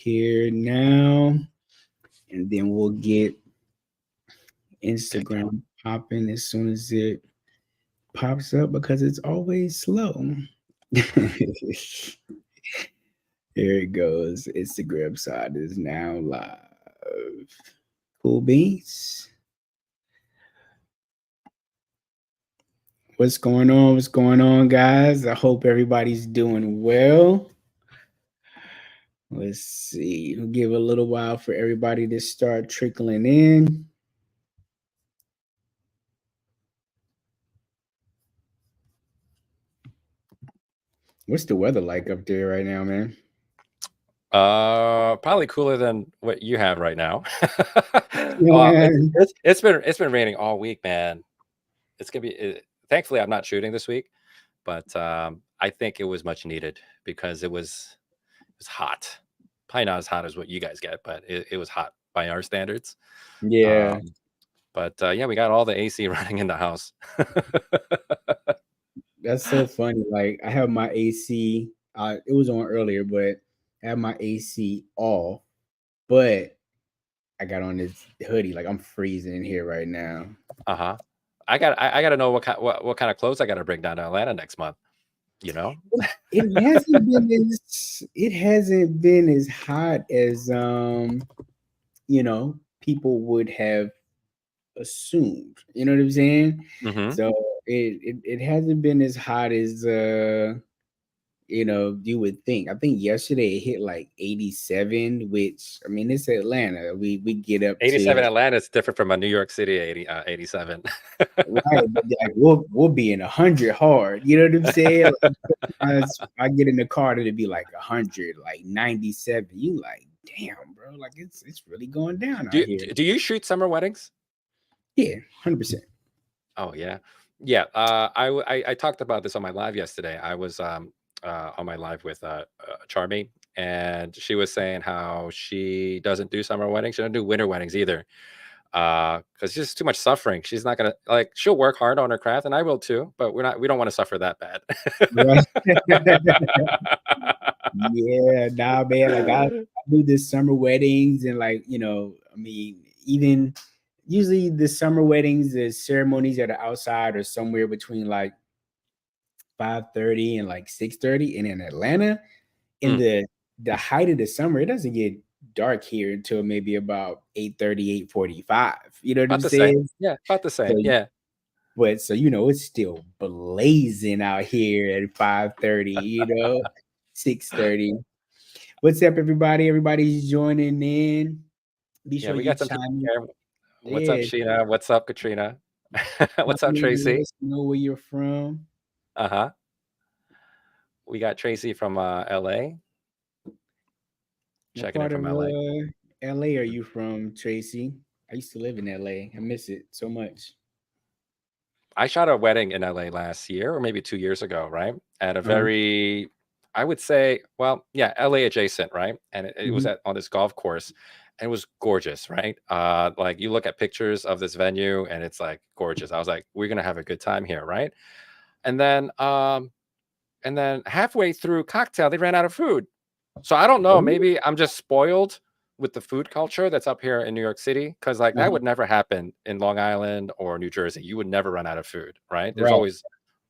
here now, and then we'll get Okay. Instagram popping as soon as it pops up because it's always slow. Here it goes. Instagram side is now live. Cool beans. What's going on? What's going on, guys? I hope everybody's doing well. Let's see. We'll give a little while for everybody to start trickling in. What's the weather like up there right now, man? Probably cooler than what you have right now. Yeah. It's been raining all week, man. It's gonna be. Thankfully, I'm not shooting this week, but I think it was much needed because it was hot. Probably not as hot as what you guys get, but it was hot by our standards. Yeah. Um, but yeah, we got all the AC running in the house. That's so funny. Like I have my AC. It was on earlier, but I have my AC off. But I got on this hoodie. Like I'm freezing in here right now. Uh-huh. I got to know what kind of clothes I got to bring down to Atlanta next month. You know? It hasn't been as hot as people would have assumed. You know what I'm saying? Mm-hmm. So it hasn't been as hot as you would think. I think yesterday it hit like 87, which I mean it's Atlanta. We get up to 87 Atlanta is different from a New York City 87. right, but like we'll be in 100 hard. You know what I'm saying? Like, I get in the car to be like 100, like 97. You like, damn, bro, like it's really going down Do out you, here. do you shoot summer weddings? Yeah, 100%. Oh yeah, yeah. I talked about this on my live yesterday. I was on my live with Charmy, and she was saying how she doesn't do summer weddings. She doesn't do winter weddings either, because it's just too much suffering. She's not gonna like. She'll work hard on her craft, and I will too. But we don't want to suffer that bad. Right. Yeah, nah, man. Like I do this summer weddings and like, I mean, even usually the summer weddings, the ceremonies that are outside or somewhere between like 5:30 and like 6:30. And in Atlanta, in Mm, the height of the summer, it doesn't get dark here until maybe about 8:30, 8:45. You know what I'm about the same. saying? Yeah, about the So same. Yeah. but so it's still blazing out here at 5:30, 6:30. What's up, everybody? Everybody's joining in. Be Yeah, sure we you got some people chime here. in. What's up, Yeah, Sheena? What's up, Katrina? chime What's up, in and let Tracy? us know where you're from. Uh-huh. We got Tracy from LA. What Checking in part of from LA. LA are you from, Tracy? I used to live in LA. I miss it so much. I shot a wedding in LA last year, or maybe 2 years ago, right? At a Uh-huh. very, I would say, well, yeah, LA adjacent, right? And it was Mhm. on this golf course, and it was gorgeous, right? Like you look at pictures of this venue, and it's like gorgeous. I was like, we're gonna have a good time here, right? And then, um, and then halfway through cocktail, they ran out of food. So I don't know. What? Maybe I'm just spoiled with the food culture that's up here in New York City, because like that Uh-huh. would never happen in Long Island or New Jersey. You would never run out of food, right? There's Right. always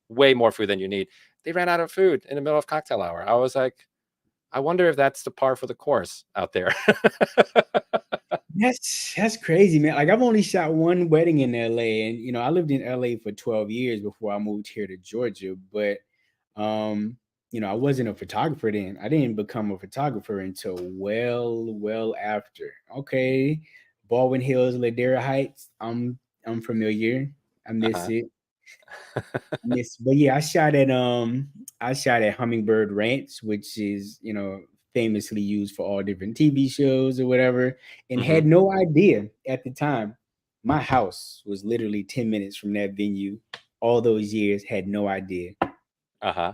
way more food than you need. They ran out of food in the middle of cocktail hour. I was like, I wonder if that's the par for the course out there. That's crazy, man. Like I've only shot one wedding in LA, and I lived in LA for 12 years before I moved here to Georgia. But I wasn't a photographer then. I didn't become a photographer until well after. Okay, Baldwin Hills, Ladera Heights. I'm familiar. I miss Uh-huh. it. But yeah, I shot at Hummingbird Ranch, which is famously used for all different TV shows or whatever, and Hmm. had no idea at the time. My house was literally 10 minutes from that venue. All those years, Uh-huh.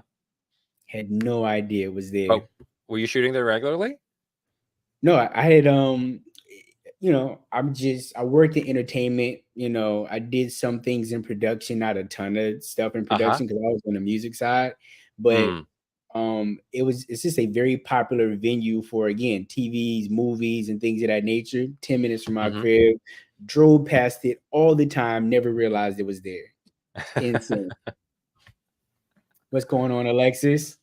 had no idea it was there. But were you shooting there regularly? No, I had I worked in entertainment. I did some things in production, not a ton of stuff in Uh-huh. production because I was on the music side, but Mm. It's just a very popular venue for, again, TVs, movies, and things of that nature. 10 minutes from our Mhm. crib, drove past it all the time, never realized it was there. Insane. What's going on, Alexis?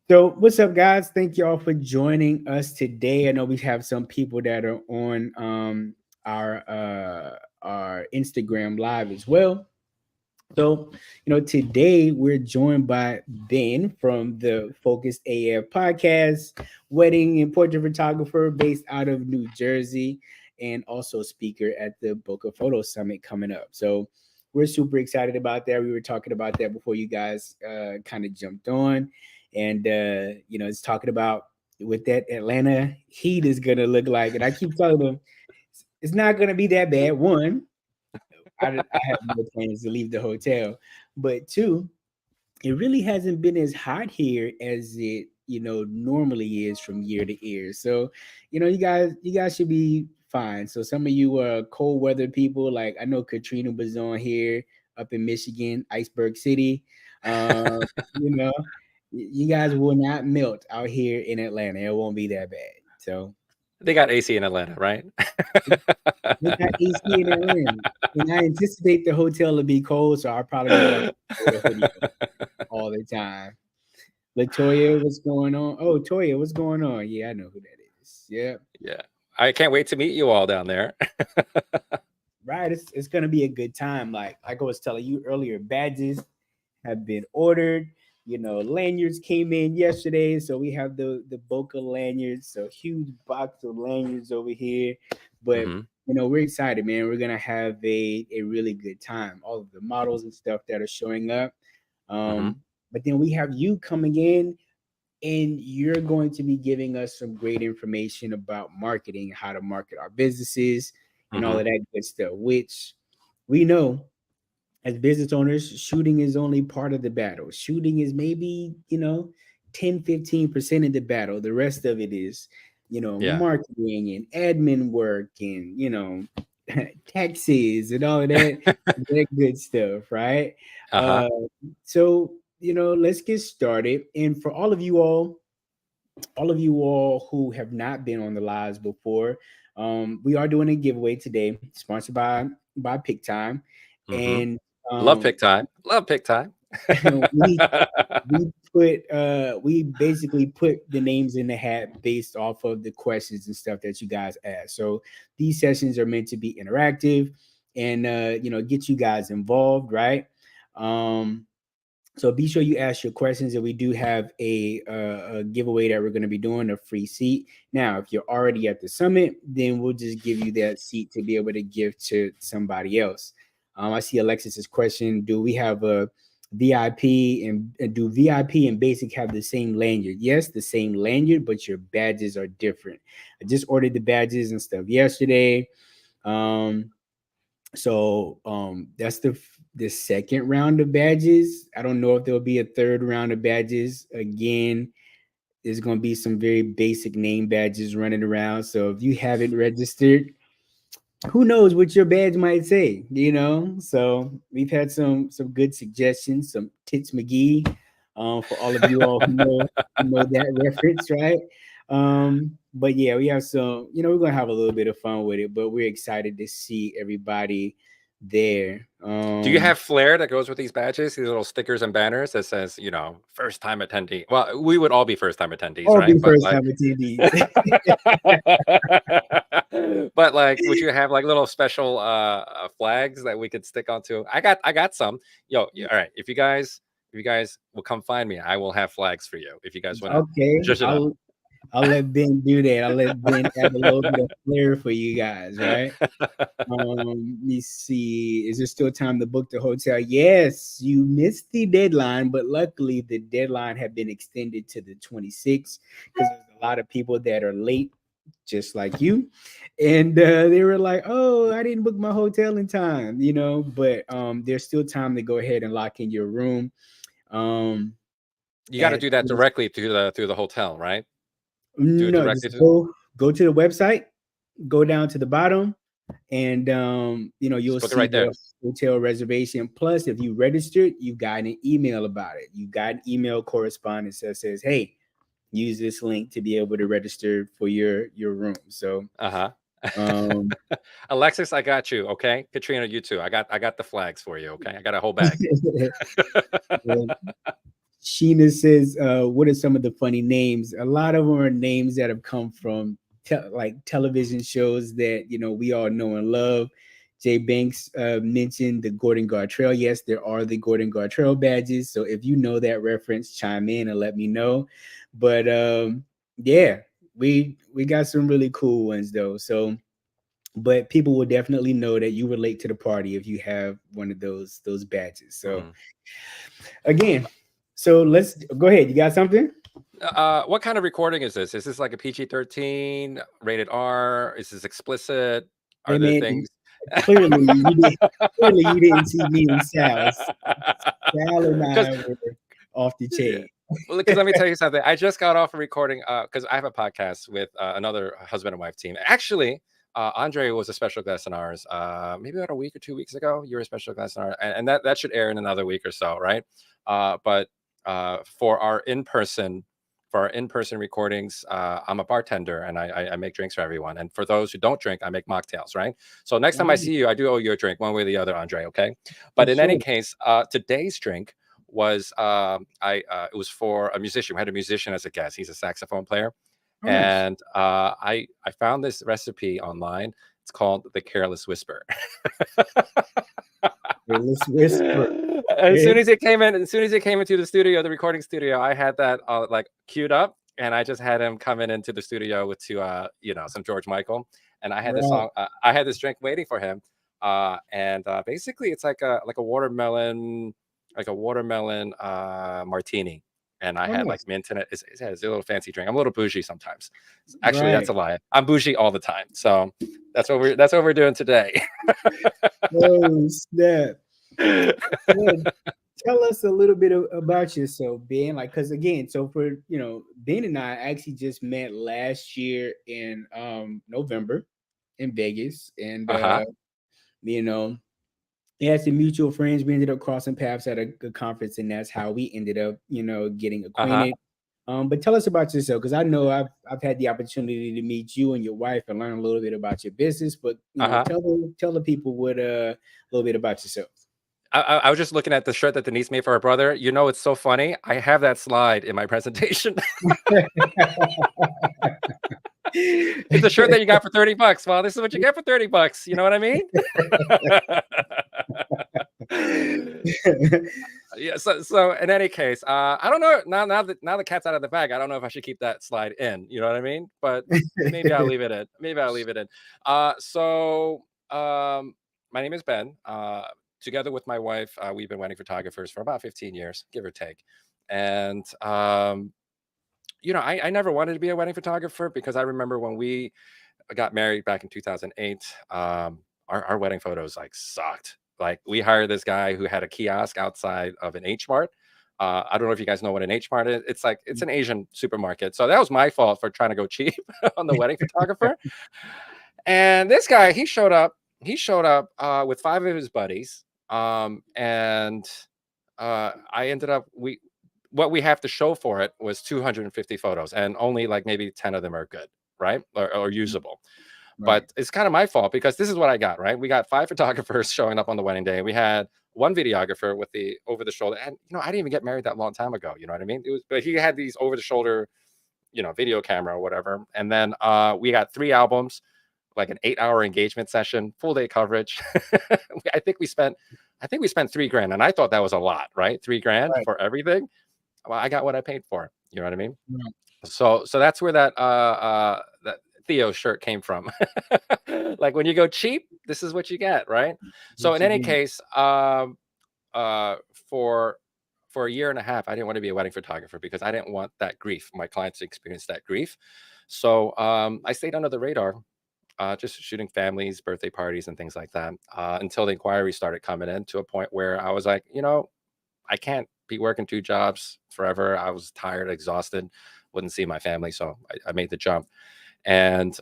So, what's up, guys? Thank y'all for joining us today. I know we have some people that are on our Instagram live as well. So, today we're joined by Ben from the Focused AF podcast, wedding and portrait photographer based out of New Jersey, and also speaker at the Bokeh Photo Summit coming up. So, we're super excited about that. We were talking about that before you guys kind of jumped on, and it's talking about what that Atlanta heat is gonna look like. And I keep telling them it's not gonna be that bad. One, I have no plans to leave the hotel. But two, it really hasn't been as hot here as it normally is from year to year. So, you guys should be fine. So some of you cold weather people, like I know Katrina was on here up in Michigan, Iceberg City. Uh, you know, you guys will not melt out here in Atlanta. It won't be that bad. So They got AC in Atlanta, right? they got AC in Atlanta. And I anticipate the hotel to be cold, so I'll probably be walking with a hoodie on all the time. Latoya, what's going on? Oh, Toya, what's going on? Yeah, I know who that is. Yeah, Yeah. I can't wait to meet you all down there. right. It's gonna be a good time. Like I was telling you earlier, badges have been ordered. Lanyards came in yesterday, so we have the Boca lanyards. So huge box of lanyards over here. But Mhm. we're excited, man. We're gonna have a really good time. All of the models and stuff that are showing up. Mhm. But then we have you coming in, and you're going to be giving us some great information about marketing, how to market our businesses, and all Mhm. of that good stuff, which we know as business owners, shooting is only part of the battle. Shooting is maybe, 10-15% of the battle. The rest of it is, Yeah. marketing and admin work and, taxes and all of that good stuff, right? Uh-huh. Uh, so, let's get started. And for all of you all who have not been on the lives before, we are doing a giveaway today, sponsored by Pick Time, Mhm. and Love um, pick time. Love pick time. we we basically put the names in the hat based off of the questions and stuff that you guys ask. So these sessions are meant to be interactive and get you guys involved, right? Um, so be sure you ask your questions, and we do have a giveaway that we're going to be doing, a free seat. Now, if you're already at the summit, then we'll just give you that seat to be able to give to somebody else. I see Alexis's question: do we have a VIP and do VIP and basic have the same lanyard? Yes, the same lanyard, but your badges are different. I just ordered the badges and stuff yesterday. Um, so that's the second round of badges. I don't know if there'll be a third round of badges. Again, there's going to be some very basic name badges running around. So if you haven't registered, who knows what your badge might say. So we've had some good suggestions, some Tits McGee, for all of you all who know that reference, right? But yeah, we have some, we're gonna have a little bit of fun with it, but we're excited to see everybody there. Do you have flair that goes with these badges? These little stickers and banners that says, first time attendee. Well, we would all be first time attendees, All right? be But first like time attendees. but like would you have like little special flags that we could stick onto? I got some. Yo, all right. If you guys will come find me, I will have flags for you if you guys want to Okay, zhuzh it up. I'll let Ben do that. I'll let Ben add a little bit of flair for you guys, right? Let me see. Is there still time to book the hotel? Yes, you missed the deadline, but luckily the deadline had been extended to the 26th because there's a lot of people that are late, just like you. And they were like, oh, I didn't book my hotel in time. But there's still time to go ahead and lock in your room. Um, You got to at do that directly through the hotel, right? Do it no, directly just to. go to the website, go down to the bottom. and Just you'll book it see right there. the hotel reservation. Plus, if you registered, you got an email about it. You got an email correspondence that says, "Hey, use this link to be able to register for your room." So, Uh-huh. um, Alexis, I got you, okay? Katrina, you too. I got the flags for you, okay? I got a whole bag. well, Sheena says, "What are some of the funny names?" A lot of them are names that have come from like television shows that we all know and love. Jay Banks mentioned the Gordon Gartrell. Yes, there are the Gordon Gartrell badges. So if you know that reference, chime in and let me know. But yeah, we got some really cool ones though. So, but people will definitely know that you relate to the party if you have one of those badges. So Mhm. again, so let's go ahead. You got something? What kind of recording is this? Is this like a PG-13, rated R? Is this explicit? Are Hey there man, things? clearly you didn't see me and Sal. Sal and Because I were off the yeah. chain. Well, because let me tell you something. I just got off a recording because I have a podcast with another husband and wife team. Actually, Andre was a special guest in ours. Maybe about a week or 2 weeks ago. You were a special guest in ours, and that should air in another week or so, right? But for our in person recordings, I'm a bartender and I make drinks for everyone. And for those who don't drink, I make mocktails, right? So next time I Oh, see you, I do owe you a drink, one way or the other, Andre. Okay. for But in any sure. case, today's drink was it was for a musician. We had a musician as a guest. He's a saxophone player, Nice. and I found this recipe online. It's called the Careless Whisper. Okay, let's whisper. As Okay. soon as it came in, as soon as it came into the studio, the recording studio, I had that like queued up, and I just had him come into the studio with some George Michael, and I had this Right. song, I had this drink waiting for him, and basically it's like a watermelon, martini, and I Oh, had like nice. mint in it. It's a little fancy drink. I'm a little bougie sometimes. Actually, that's Right. a lie. I'm bougie all the time. So that's what we're doing today. Oh, snap. Yeah, tell us a little bit about yourself, Ben. Like, because again, so for Ben and I actually just met last year in November in Vegas, and Uh-huh. you know, we had some mutual friends. We ended up crossing paths at a conference, and that's how we ended up, getting Uh-huh. acquainted. But tell us about yourself, because I know I've had the opportunity to meet you and your wife and learn a little bit about your business. But Uh-huh. tell the people what a little bit about yourself. I was just looking at the shirt that Denise made for her brother. You know, it's so funny. I have that slide in my presentation. It's a shirt that you got for 30 bucks. Well, this is what you get for 30 bucks. You know what I mean? Yeah. So in any case, I don't know. Now the cat's out of the bag. I don't know if I should keep that slide in. You know what I mean? But maybe I'll leave it in. Maybe I'll leave it in. So my name is Ben. Together with my wife, we've been wedding photographers for about 15 years, give or take. And I never wanted to be a wedding photographer because I remember when we got married back in 2008. Our wedding photos like sucked. Like we hired this guy who had a kiosk outside of an H Mart. I don't know if you guys know what an H Mart is. It's an Asian supermarket. So that was my fault for trying to go cheap on the wedding photographer. And this guy, he showed up. He showed up with five of his buddies. And I ended up we what we have to show for it was 250 photos, and only like maybe 10 of them are good, right? Or usable. Right. But it's kind of my fault because this is what I got, right? We got five photographers showing up on the wedding day. We had one videographer with the over the shoulder. And I didn't even get married that long time ago. You know what I mean? But he had these over the shoulder, video camera or whatever. And then we got three albums, like an 8-hour engagement session, full day coverage. I think we spent $3,000, and I thought that was a lot, right? $3,000 Right. for everything. Well, I got what I paid for. You know what I mean? Right. So that's where that Theo shirt came from. Like when you go cheap, this is what you get, right? So What in you any get. case, uh, for a year and a half, I didn't want to be a wedding photographer because I didn't want that grief. My clients to experience that grief. So I stayed under the radar, just shooting families, birthday parties, and things like that, until the inquiries started coming in to a point where I was like, I can't be working two jobs forever. I was tired, exhausted, wouldn't see my family, so I made the jump. And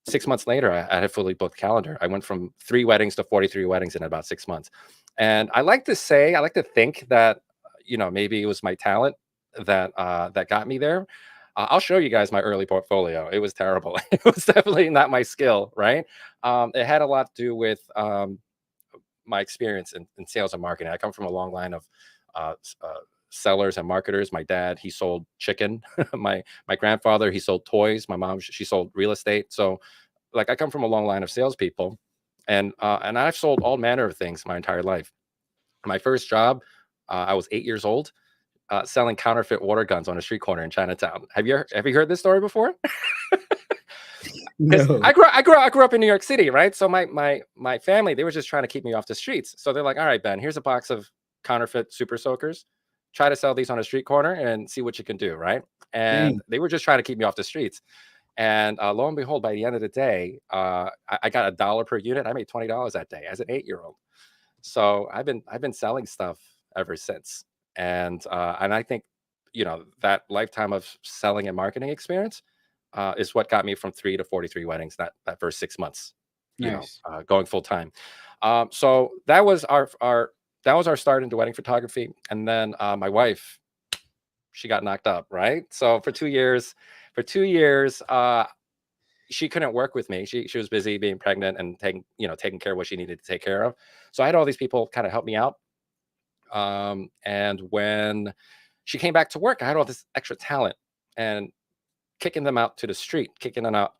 6 months later, I had a fully booked calendar. I went from 3 weddings to 43 weddings in about 6 months. And I like to say, I like to think that, maybe it was my talent that got me there. I'll show you guys my early portfolio. It was terrible. It was definitely not my skill, right? It had a lot to do with my experience in sales and marketing. I come from a long line of uh, sellers and marketers. My dad, he sold chicken. My grandfather, he sold toys. My mom, she sold real estate. So, like, I come from a long line of salespeople, and I've sold all manner of things my entire life. My first job, I was 8 years old, selling counterfeit water guns on a street corner in Chinatown. Have you heard this story before? Because No. I grew up in New York City, right? So my family, they were just trying to keep me off the streets. So they're like, all right, Ben, here's a box of counterfeit super soakers. Try to sell these on a street corner and see what you can do, right? And Dang. they were just trying to keep me off the streets. And lo and behold, by the end of the day, I got $1 per unit. I made $20 that day as an 8-year-old. So I've been selling stuff ever since. And I think, that lifetime of selling and marketing experience is what got me from 3 to 43 weddings that first 6 months, Nice. going full time. So that was our start into wedding photography. And then my wife, she got knocked up, right? So for 2 years, she couldn't work with me. She was busy being pregnant and taking care of what she needed to take care of. So I had all these people kind of help me out. And when she came back to work, I had all this extra talent, and kicking them out to the street, kicking them out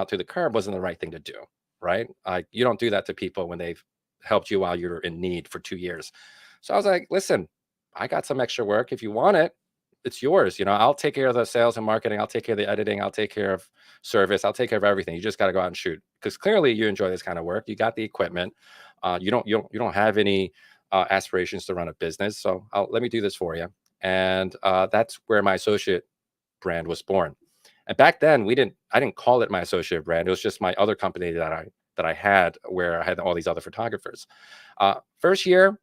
to the curb wasn't the right thing to do, right? You don't do that to people when they've helped you while you're in need for 2 years. So I was like, listen, I got some extra work. If you want it, it's yours. I'll take care of the sales and marketing. I'll take care of the editing. I'll take care of service. I'll take care of everything. You just got to go out and shoot, because clearly you enjoy this kind of work. You got the equipment. You don't have any aspirations to run a business. So let me do this for you. And that's where my associate brand was born. And back then, I didn't call it my associate brand. It was just my other company that I had, where I had all these other photographers. First year,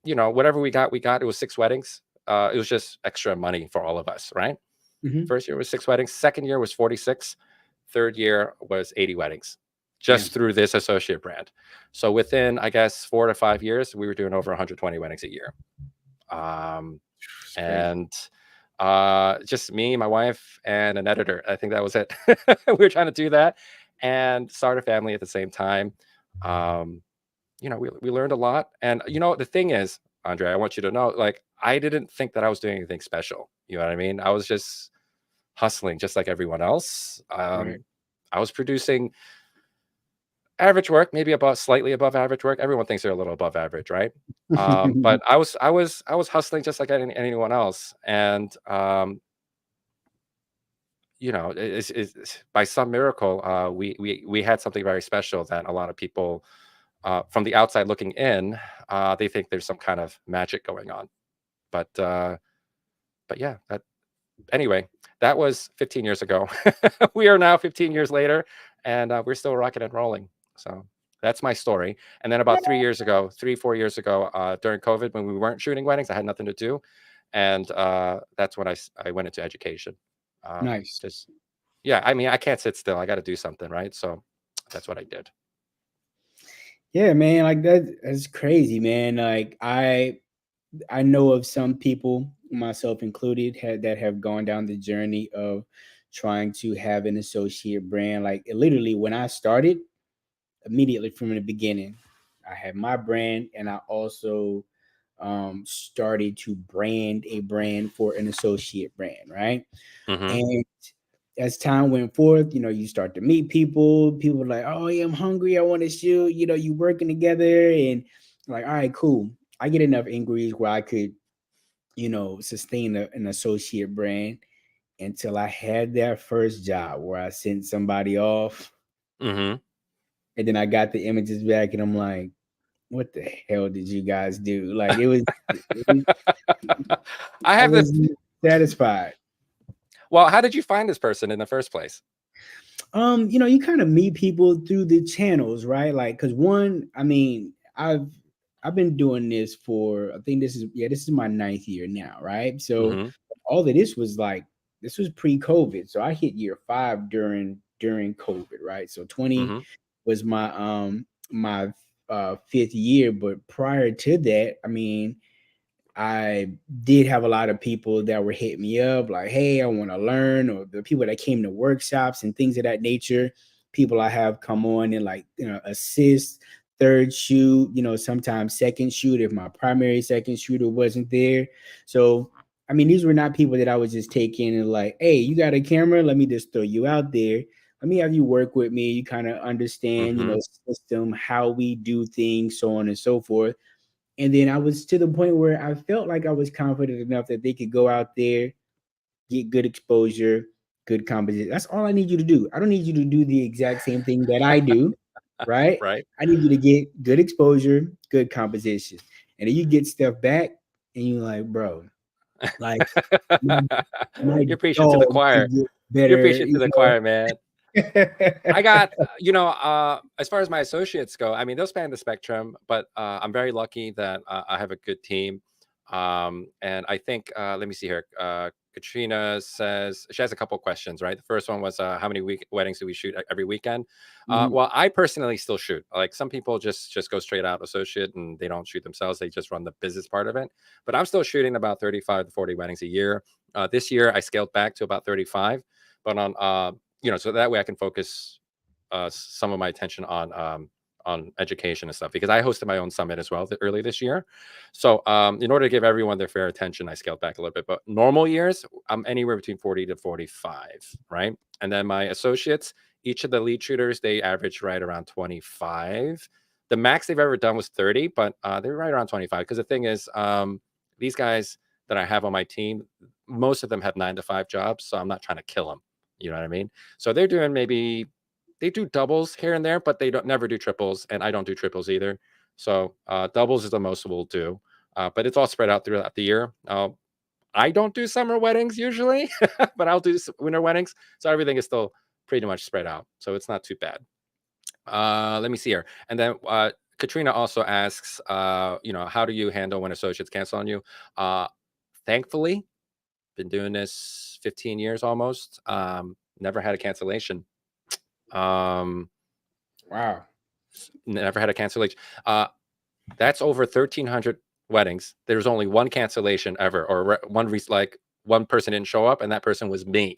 whatever we got. It was 6 weddings. It was just extra money for all of us, right? Hmm. First year was 6 weddings. Second year was 46. Third year was 80 weddings, just Damn. through this associate brand. So within, I guess, 4 to 5 years, we were doing over 120 weddings a year. Um, It's crazy. and just me, my wife, and an editor. I think that was it. We were trying to do that and start a family at the same time. Um, we learned a lot. And the thing is, Andre, I want you to know, like, I didn't think that I was doing anything special. You know what I mean? I was just hustling, just like everyone else. Right. I was producing average work, maybe about slightly above average work. Everyone thinks they're a little above average, right? But I was hustling just like anyone else. And by some miracle, we had something very special that a lot of people, from the outside looking in, they think there's some kind of magic going on. But yeah, anyway, that was 15 years ago. We are now 15 years later, and we're still rocking and rolling. So that's my story. And then about 3 years ago, 4 years ago, during COVID, when we weren't shooting weddings, I had nothing to do, and that's when I went into education. Nice. Just Yeah, I mean, I can't sit still. I got to do something, right? So that's what I did. Yeah, man. Like that's crazy, man. Like I know of some people, myself included, that have gone down the journey of trying to have an associate brand. Like literally, when I started, immediately from the beginning, I had my brand, and I also started to brand a brand for an associate brand, right? Hmm. And as time went forth, you start to meet people. People are like, "Oh yeah, I'm hungry. I want to shoot." You working together, and like, all right, cool. I get enough inquiries where I could sustain an associate brand until I had that first job where I sent somebody off Hmm. and then I got the images back and I'm like, what the hell did you guys do? Like I I have the was satisfied. Well, how did you find this person in the first place? You kind of meet people through the channels, right? Like, cause one, I mean, I've been doing this for I think this is my ninth year now, right? So Hmm. all of this was pre-COVID. So I hit year 5 during during COVID, right? So 20 Hmm. was my fifth year, but prior to that, I mean, I did have a lot of people that were hitting me up like, "Hey, I want to learn," or the people that came to workshops and things of that nature. People I have come on and like, assist, third shoot, sometimes second shoot if my primary second shooter wasn't there. So, I mean, these were not people that I was just taking and like, "Hey, you got a camera? Let me just throw you out there. Let me have you work with me. You kind of understand, Hmm. system, how we do things, so on and so forth." And then I was to the point where I felt like I was confident enough that they could go out there, get good exposure, good composition. That's all I need you to do. I don't need you to do the exact same thing that I do, right? Right. I need you to get good exposure, good composition. And then you get stuff back and you're like, bro, like my, my You're preaching to the dog could choir. get You're better, preaching to the choir, man. I got, as far as my associates go, I mean, they'll span the spectrum, but I'm very lucky that I have a good team. And I think, let me see here. Katrina says she has a couple questions, right? The first one was, how many weddings do we shoot every weekend? Mhm. Well, I personally still shoot. Like some people just go straight out associate and they don't shoot themselves. They just run the business part of it. But I'm still shooting about 35 to 40 weddings a year. This year I scaled back to about 35, but so that way I can focus some of my attention on education and stuff because I hosted my own summit as well early this year. So in order to give everyone their fair attention, I scaled back a little bit. But normal years, I'm anywhere between 40 to 45, right? And then my associates, each of the lead shooters, they average right around 25. The max they've ever done was 30, but they're right around 25. Because the thing is, these guys that I have on my team, most of them have 9 to 5 jobs, so I'm not trying to kill them. You know what I mean? So they're doing maybe they do doubles here and there, but they don't never do triples, and I don't do triples either. So doubles is the most we'll do, but it's all spread out throughout the year. I don't do summer weddings usually, but I'll do winter weddings, so everything is still pretty much spread out. So it's not too bad. Let me see here, and then Katrina also asks, how do you handle when associates cancel on you? Uh, Thankfully, been doing this 15 years almost. Never had a cancellation. Um, Wow. Never had a cancellation. That's over 1,300 weddings. There's only one cancellation ever, or like one person didn't show up, and that person was me.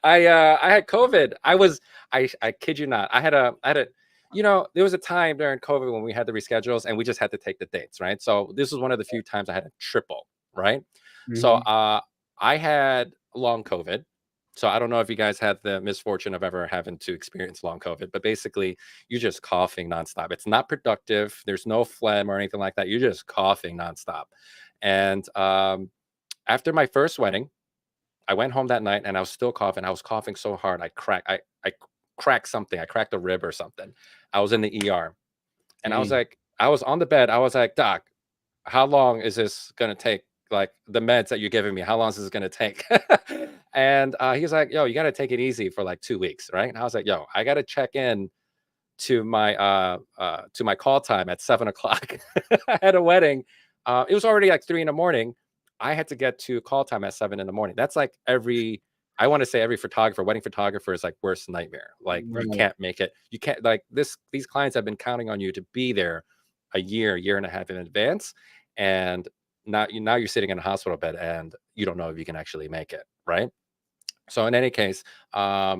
I had COVID. I kid you not. There was a time during COVID when we had the reschedules, and we just had to take the dates, right? So this was one of the few times I had a triple, right? So Mhm. I had long COVID. So I don't know if you guys had the misfortune of ever having to experience long COVID, but basically you're just coughing nonstop. It's not productive. There's no phlegm or anything like that. You're just coughing nonstop. And after my first wedding, I went home that night and I was still coughing. I was coughing so hard. I cracked something. I cracked a rib or something. I was in the ER and Dang. I was on the bed. I was like, Doc, how long is this going to take? Like the meds that you're giving me, how long is this going to take? And he was like, yo, you got to take it easy for like 2 weeks. Right. And I was like, yo, I got to check in to my call time at 7 o'clock. I had a wedding. It was already like 3 in the morning. I had to get to call time at 7 in the morning. That's like I want to say every photographer, wedding photographer is like worst nightmare. Like you Right. can't make it. You can't like these clients have been counting on you to be there a year and a half in advance. And now you're sitting in a hospital bed and you don't know if you can actually make it. Right. So in any case, I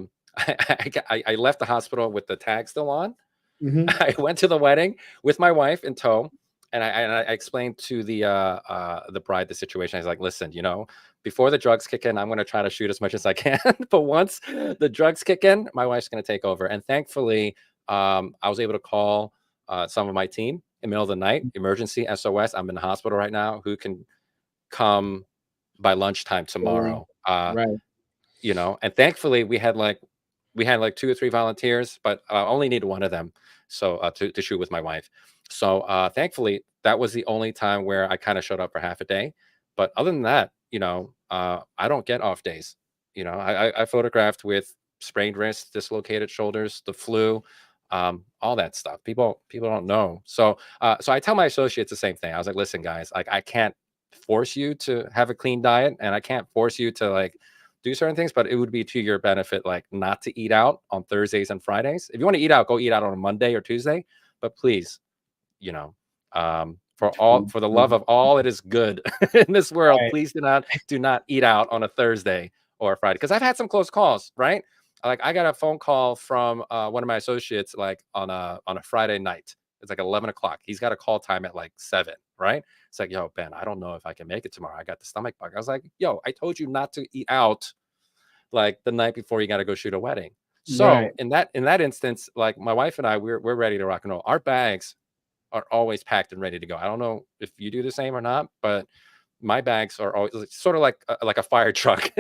left the hospital with the tag still on. Mhm. I went to the wedding with my wife in tow, and I explained to the bride the situation. I was like, "Listen, before the drugs kick in, I'm going to try to shoot as much as I can, but once the drugs kick in, my wife's going to take over." And thankfully, I was able to call some of my team in the middle of the night, emergency SOS. I'm in the hospital right now. Who can come by lunchtime Yeah. tomorrow? Right. And thankfully we had like 2 or 3 volunteers, but only needed one of them so to shoot with my wife. So thankfully that was the only time where I kind of showed up for half a day. But other than that, I don't get off days. I photographed with sprained wrists, dislocated shoulders, the flu, all that stuff. People don't know. So I tell my associates the same thing. I was like, listen, guys, like I can't force you to have a clean diet, and I can't force you to like do certain things, but it would be to your benefit, like not to eat out on Thursdays and Fridays. If you want to eat out, go eat out on a Monday or Tuesday. But please, you know, True, for the love true. of all it is good in this world, Right. please do not eat out on a Thursday or a Friday. Because I've had some close calls, right? Like I got a phone call from one of my associates like on a Friday night. It's like 11 o'clock. He's got a call time at like 7, right? It's like, yo, Ben, I don't know if I can make it tomorrow. I got the stomach bug. I was like, yo, I told you not to eat out like the night before you got to go shoot a wedding. Right. So in that instance, like my wife and I, we're ready to rock and roll. Our bags are always packed and ready to go. I don't know if you do the same or not, but my bags are always sort of like a fire truck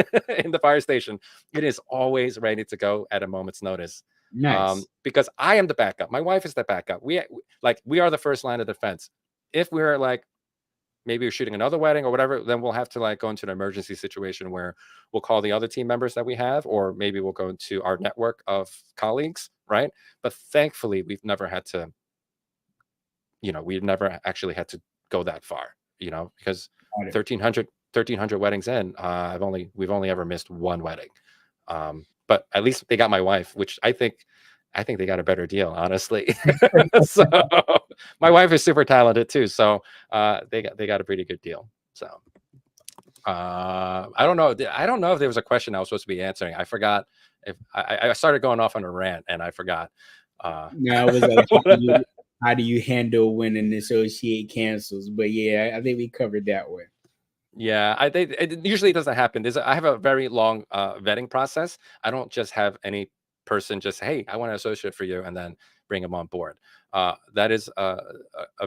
in the fire station. It is always ready to go at a moment's notice. Nice. Because I am the backup. My wife is the backup. We are the first line of defense. If we're like maybe we're shooting another wedding or whatever, then we'll have to like go into an emergency situation where we'll call the other team members that we have, or maybe we'll go into our network of colleagues, right? But thankfully, we've never actually had to go that far, because Got it. 1300 weddings in, we've only ever missed one wedding. But at least they got my wife, which I think they got a better deal, honestly. So my wife is super talented too. So they got a pretty good deal. So I don't know. I don't know if there was a question I was supposed to be answering. I forgot if I started going off on a rant and I forgot. Uh, Now it was like, how do you handle when an associate cancels? But yeah, I think we covered that one. Yeah, I think it usually doesn't happen. I have a very long vetting process. I don't just have any person just, hey, I want to associate for you, and then bring them on board. That is a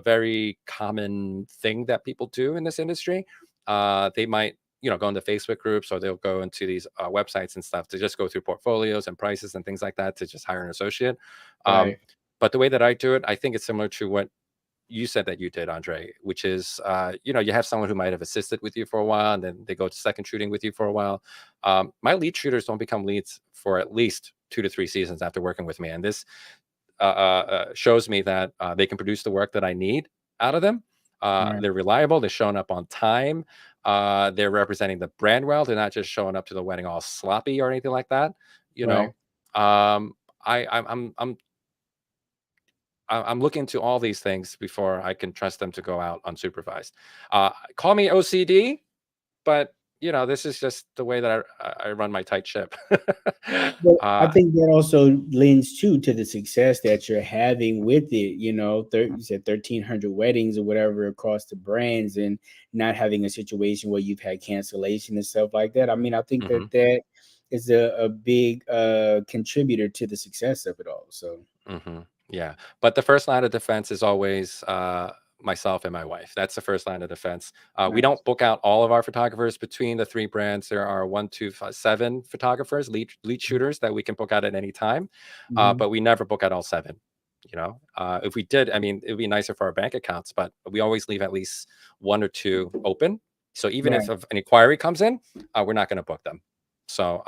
very common thing that people do in this industry. They might, go into Facebook groups, or they'll go into these websites and stuff to just go through portfolios and prices and things like that to just hire an associate. Um, Right. but the way that I do it, I think it's similar to what you said that you did, Andre, which is, you have someone who might have assisted with you for a while, and then they go to second shooting with you for a while. My lead shooters don't become leads for at least 2 to 3 seasons after working with me, and this shows me that they can produce the work that I need out of them. Right. They're reliable. They're showing up on time. They're representing the brand well. They're not just showing up to the wedding all sloppy or anything like that. You Right. know, um, I'm looking to all these things before I can trust them to go out unsupervised. Call me OCD, but this is just the way that I run my tight ship. But I uh, think that also lends too to the success that you're having with it. You said 1,300 weddings or whatever across the brands, and not having a situation where you've had cancellation and stuff like that. I mean, I think that mhm, that is a big contributor to the success of it all. So, yeah, but the first line of defense is always myself and my wife. That's the first line of defense. We nice. don't book out all of our photographers between the three brands. There are 1, 2, 5, 7 photographers, lead shooters that we can book out at any time, Hmm. but we never book out all 7. If we did, I mean, it would be nicer for our bank accounts, but we always leave at least 1 or 2 open. So even if Right. an inquiry comes in, we're not going to book them. So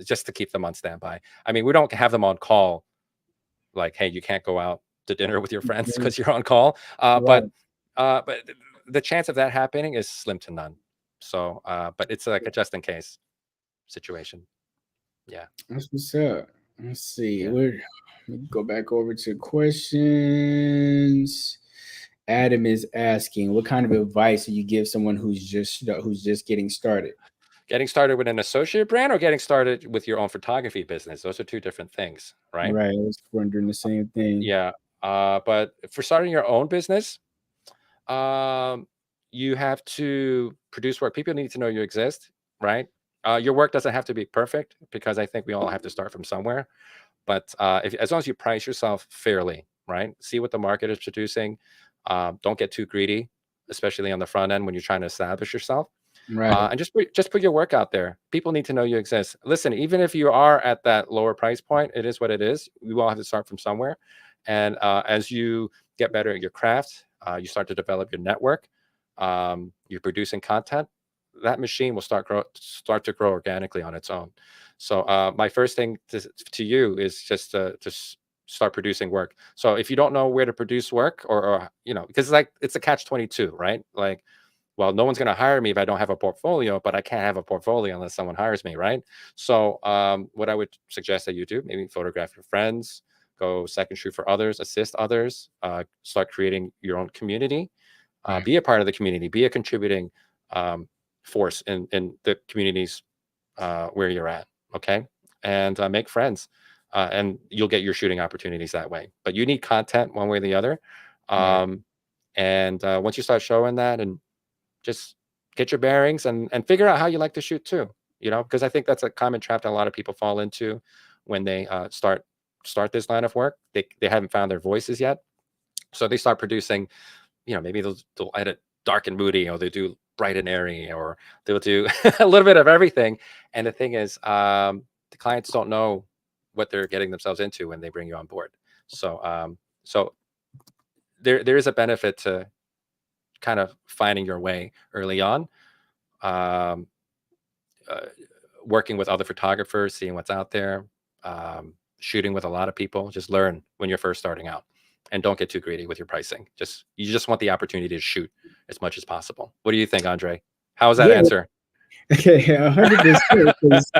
just to keep them on standby. I mean, we don't have them on call like, hey, you can't go out to dinner with your friends Mhm. because you're on call. Right. But the chance of that happening is slim to none. So, but it's like a just in case situation. Yeah, That's what's up. Let's see. yeah. Let me go back over to questions. Adam is asking, what kind of advice do you give someone who's just getting started? Getting started with an associate brand or getting started with your own photography business. Those are two different things, right? Right. I was wondering the same thing. Yeah. But for starting your own business, um, you have to produce work. People need to know you exist, right? Your work doesn't have to be perfect because I think we all have to start from somewhere. But as long as you price yourself fairly, right? See what the market is producing. Don't get too greedy, especially on the front end when you're trying to establish yourself. Right. And just put your work out there. People need to know you exist. Listen, even if you are at that lower price point, it is what it is. We all have to start from somewhere. And as you get better at your craft, you start to develop your network. You're producing content. That machine will start to grow organically on its own. So my first thing to you is just to start producing work. So if you don't know where to produce work, or because like it's a catch 22, right? Like Well, no one's going to hire me if I don't have a portfolio, but I can't have a portfolio unless someone hires me, right? So, what I would suggest that you do, maybe photograph your friends, go second shoot for others, assist others, start creating your own community, Right. be a part of the community, be a contributing um, force in the communities where you're at. Okay. And make friends. And you'll get your shooting opportunities that way. But you need content one way or the other. Right. Um, and once you start showing that, and just get your bearings and figure out how you like to shoot too. Because I think that's a common trap that a lot of people fall into when they start this line of work. They haven't found their voices yet, so they start producing. Maybe they'll edit dark and moody, or they do bright and airy, or they'll do a little bit of everything. And the thing is, the clients don't know what they're getting themselves into when they bring you on board. So there is a benefit to kind of finding your way early on, um, uh, working with other photographers, seeing what's out there, shooting with a lot of people. Just learn when you're first starting out, and don't get too greedy with your pricing. You just want the opportunity to shoot as much as possible. What do you think, Andre? How was that Yeah. answer? Okay. 100%. Because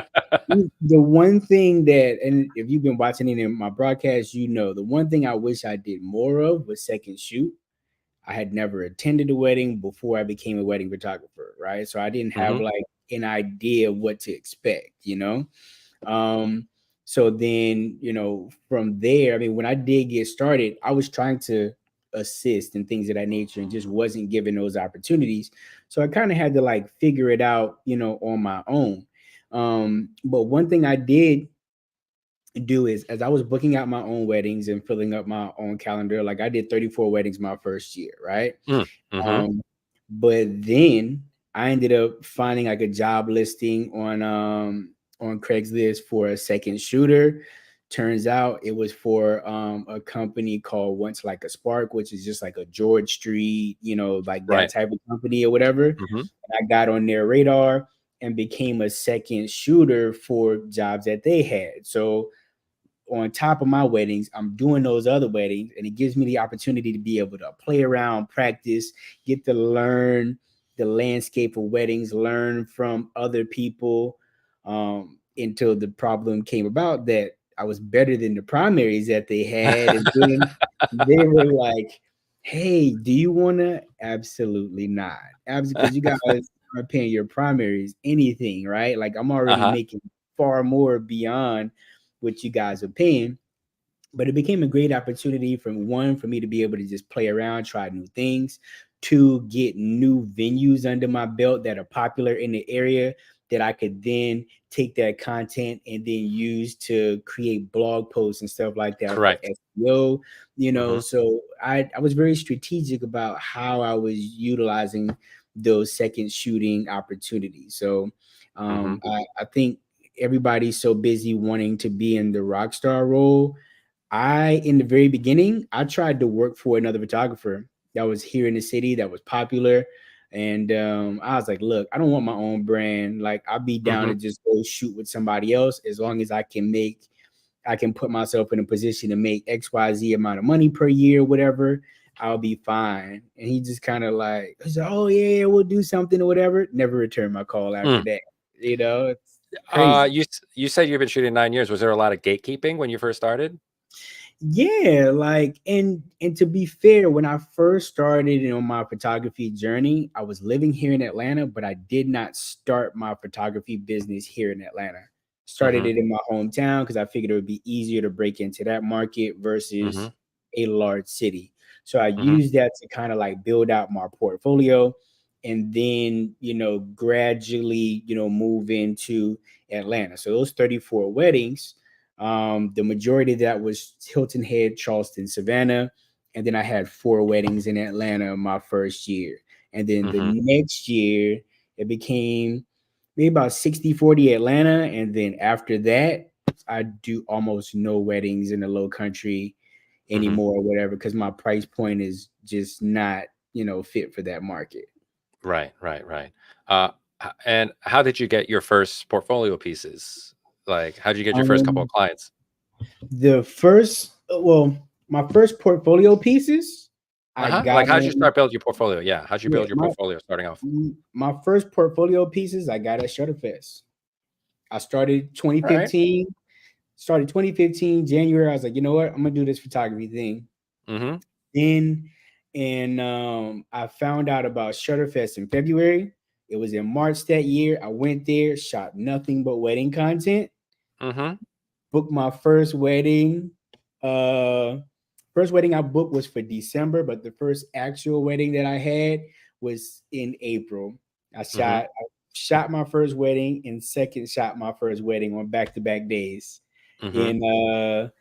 the one thing that, and if you've been watching any of my broadcasts, the one thing I wish I did more of was second shoot. I had never attended a wedding before I became a wedding photographer, right? So I didn't have Hmm. like an idea of what to expect. Um, so then, from there, I mean, when I did get started, I was trying to assist and things of that nature and just wasn't given those opportunities. So I kind of had to like figure it out, on my own. But one thing I did do is as I was booking out my own weddings and filling up my own calendar, like I did 34 weddings my first year, right? Mm-hmm. Um, but then I ended up finding like a job listing on Craigslist for a second shooter. Turns out it was for a company called Once Like a Spark, which is just like a George Street, like that Right. type of company or whatever. Hmm. And I got on their radar and became a second shooter for jobs that they had. So on top of my weddings, I'm doing those other weddings, and it gives me the opportunity to be able to play around, practice, get to learn the landscape of weddings, learn from other people. Until the problem came about that I was better than the primaries that they had, and then they were like, "Hey, do you want to?" Absolutely not, absolutely, because you guys are paying your primaries anything, right? Like I'm already Uh-huh. making far more beyond what you guys are paying. But it became a great opportunity for me to be able to just play around, try new things, to get new venues under my belt that are popular in the area that I could then take that content and then use to create blog posts and stuff like that for Correct. SEO. Hmm. So I was very strategic about how I was utilizing those second shooting opportunities. So Hmm. I think everybody's so busy wanting to be in the rock star role. In the very beginning, I tried to work for another photographer that was here in the city that was popular. And I was like, look, I don't want my own brand. Like, I'll be down Hmm. to just go shoot with somebody else as long as I can put myself in a position to make XYZ amount of money per year, whatever. I'll be fine. And he just kind of like, he said, oh, yeah, we'll do something or whatever. Never returned my call after Mm. that. It's crazy. You said you've been shooting 9 years. Was there a lot of gatekeeping when you first started? Yeah, like and to be fair, when I first started on my photography journey, I was living here in Atlanta, but I did not start my photography business here in Atlanta. Started Hmm. it in my hometown because I figured it would be easier to break into that market Hmm. versus a large city. So I Hmm. used that to kind of like build out my portfolio and then, gradually, move into Atlanta. So those 34 weddings, the majority of that was Hilton Head, Charleston, Savannah. And then I had 4 weddings in Atlanta my first year. And then the Hmm. next year, it became maybe about 60-40 Atlanta. And then after that, I do almost no weddings in the low country Hmm. anymore, or whatever, because my price point is just not, fit for that market. Right, right, right. And how did you get your first portfolio pieces? Like, how did you get your first couple of Um, clients? the first, well, my first portfolio pieces. I got Like, how'd you them. start build your portfolio? Yeah, how'd you Yeah, build your portfolio starting off? my first portfolio pieces I got at Shutterfest. I started All right. 2015. Started 2015 January. I was like, you know what? I'm gonna do this photography thing. Mhm. Then, and I found out about Shutterfest in February. It was in March that year. I went there, shot nothing but wedding content, Mhm. booked my first wedding. First wedding I booked was for December, but the first actual wedding that I had was in April. Mhm. I shot my first wedding and second shot my first wedding on back-to-back days Mhm.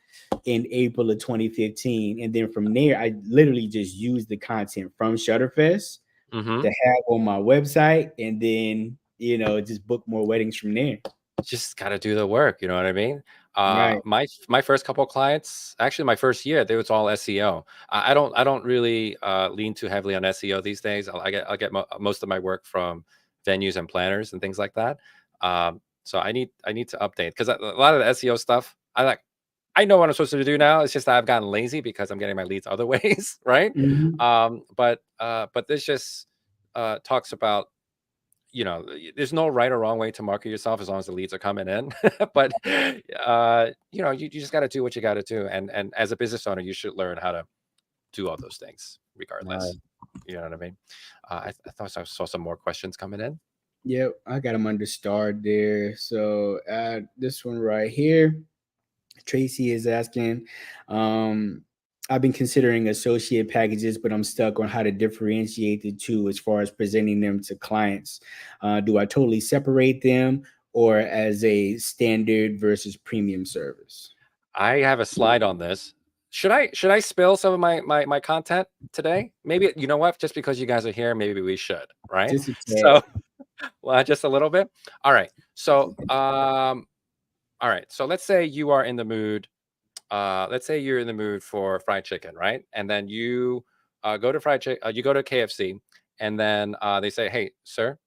in April of 2015. And then from there, I literally just used the content from Shutterfest to Mhm. have on my website, and then just book more weddings from there. Just gotta do the work, you know what I mean? Right. My first couple of clients, actually my first year, they was all SEO. I don't really lean too heavily on SEO these days. I get most of my work from venues and planners and things like that. So I need to update because a lot of the SEO stuff I know what I'm supposed to do now. It's just that I've gotten lazy because I'm getting my leads other ways, right? Mhm. But this just talks about, there's no right or wrong way to market yourself as long as the leads are coming in. But you just got to do what you got to do, and as a business owner, you should learn how to do all those things Right. regardless. You know what I mean? I thought I saw some more questions coming in. Yep, I got them under starred there. So this one right here, Tracy is asking, um, I've been considering associate packages, but I'm stuck on how to differentiate the two as far as presenting them to clients. Do I totally separate them or as a standard versus premium service? I have a slide on this. Should I spill some of my content today? Maybe, you know what? Just because you guys are here, maybe we should, right? Just a So, tad. well, just a little bit. All right. All right. So let's say you are in the mood. Let's say you're in the mood for fried chicken, right? And then you go to fried chicken. You go to KFC, and then they say, "Hey, sir,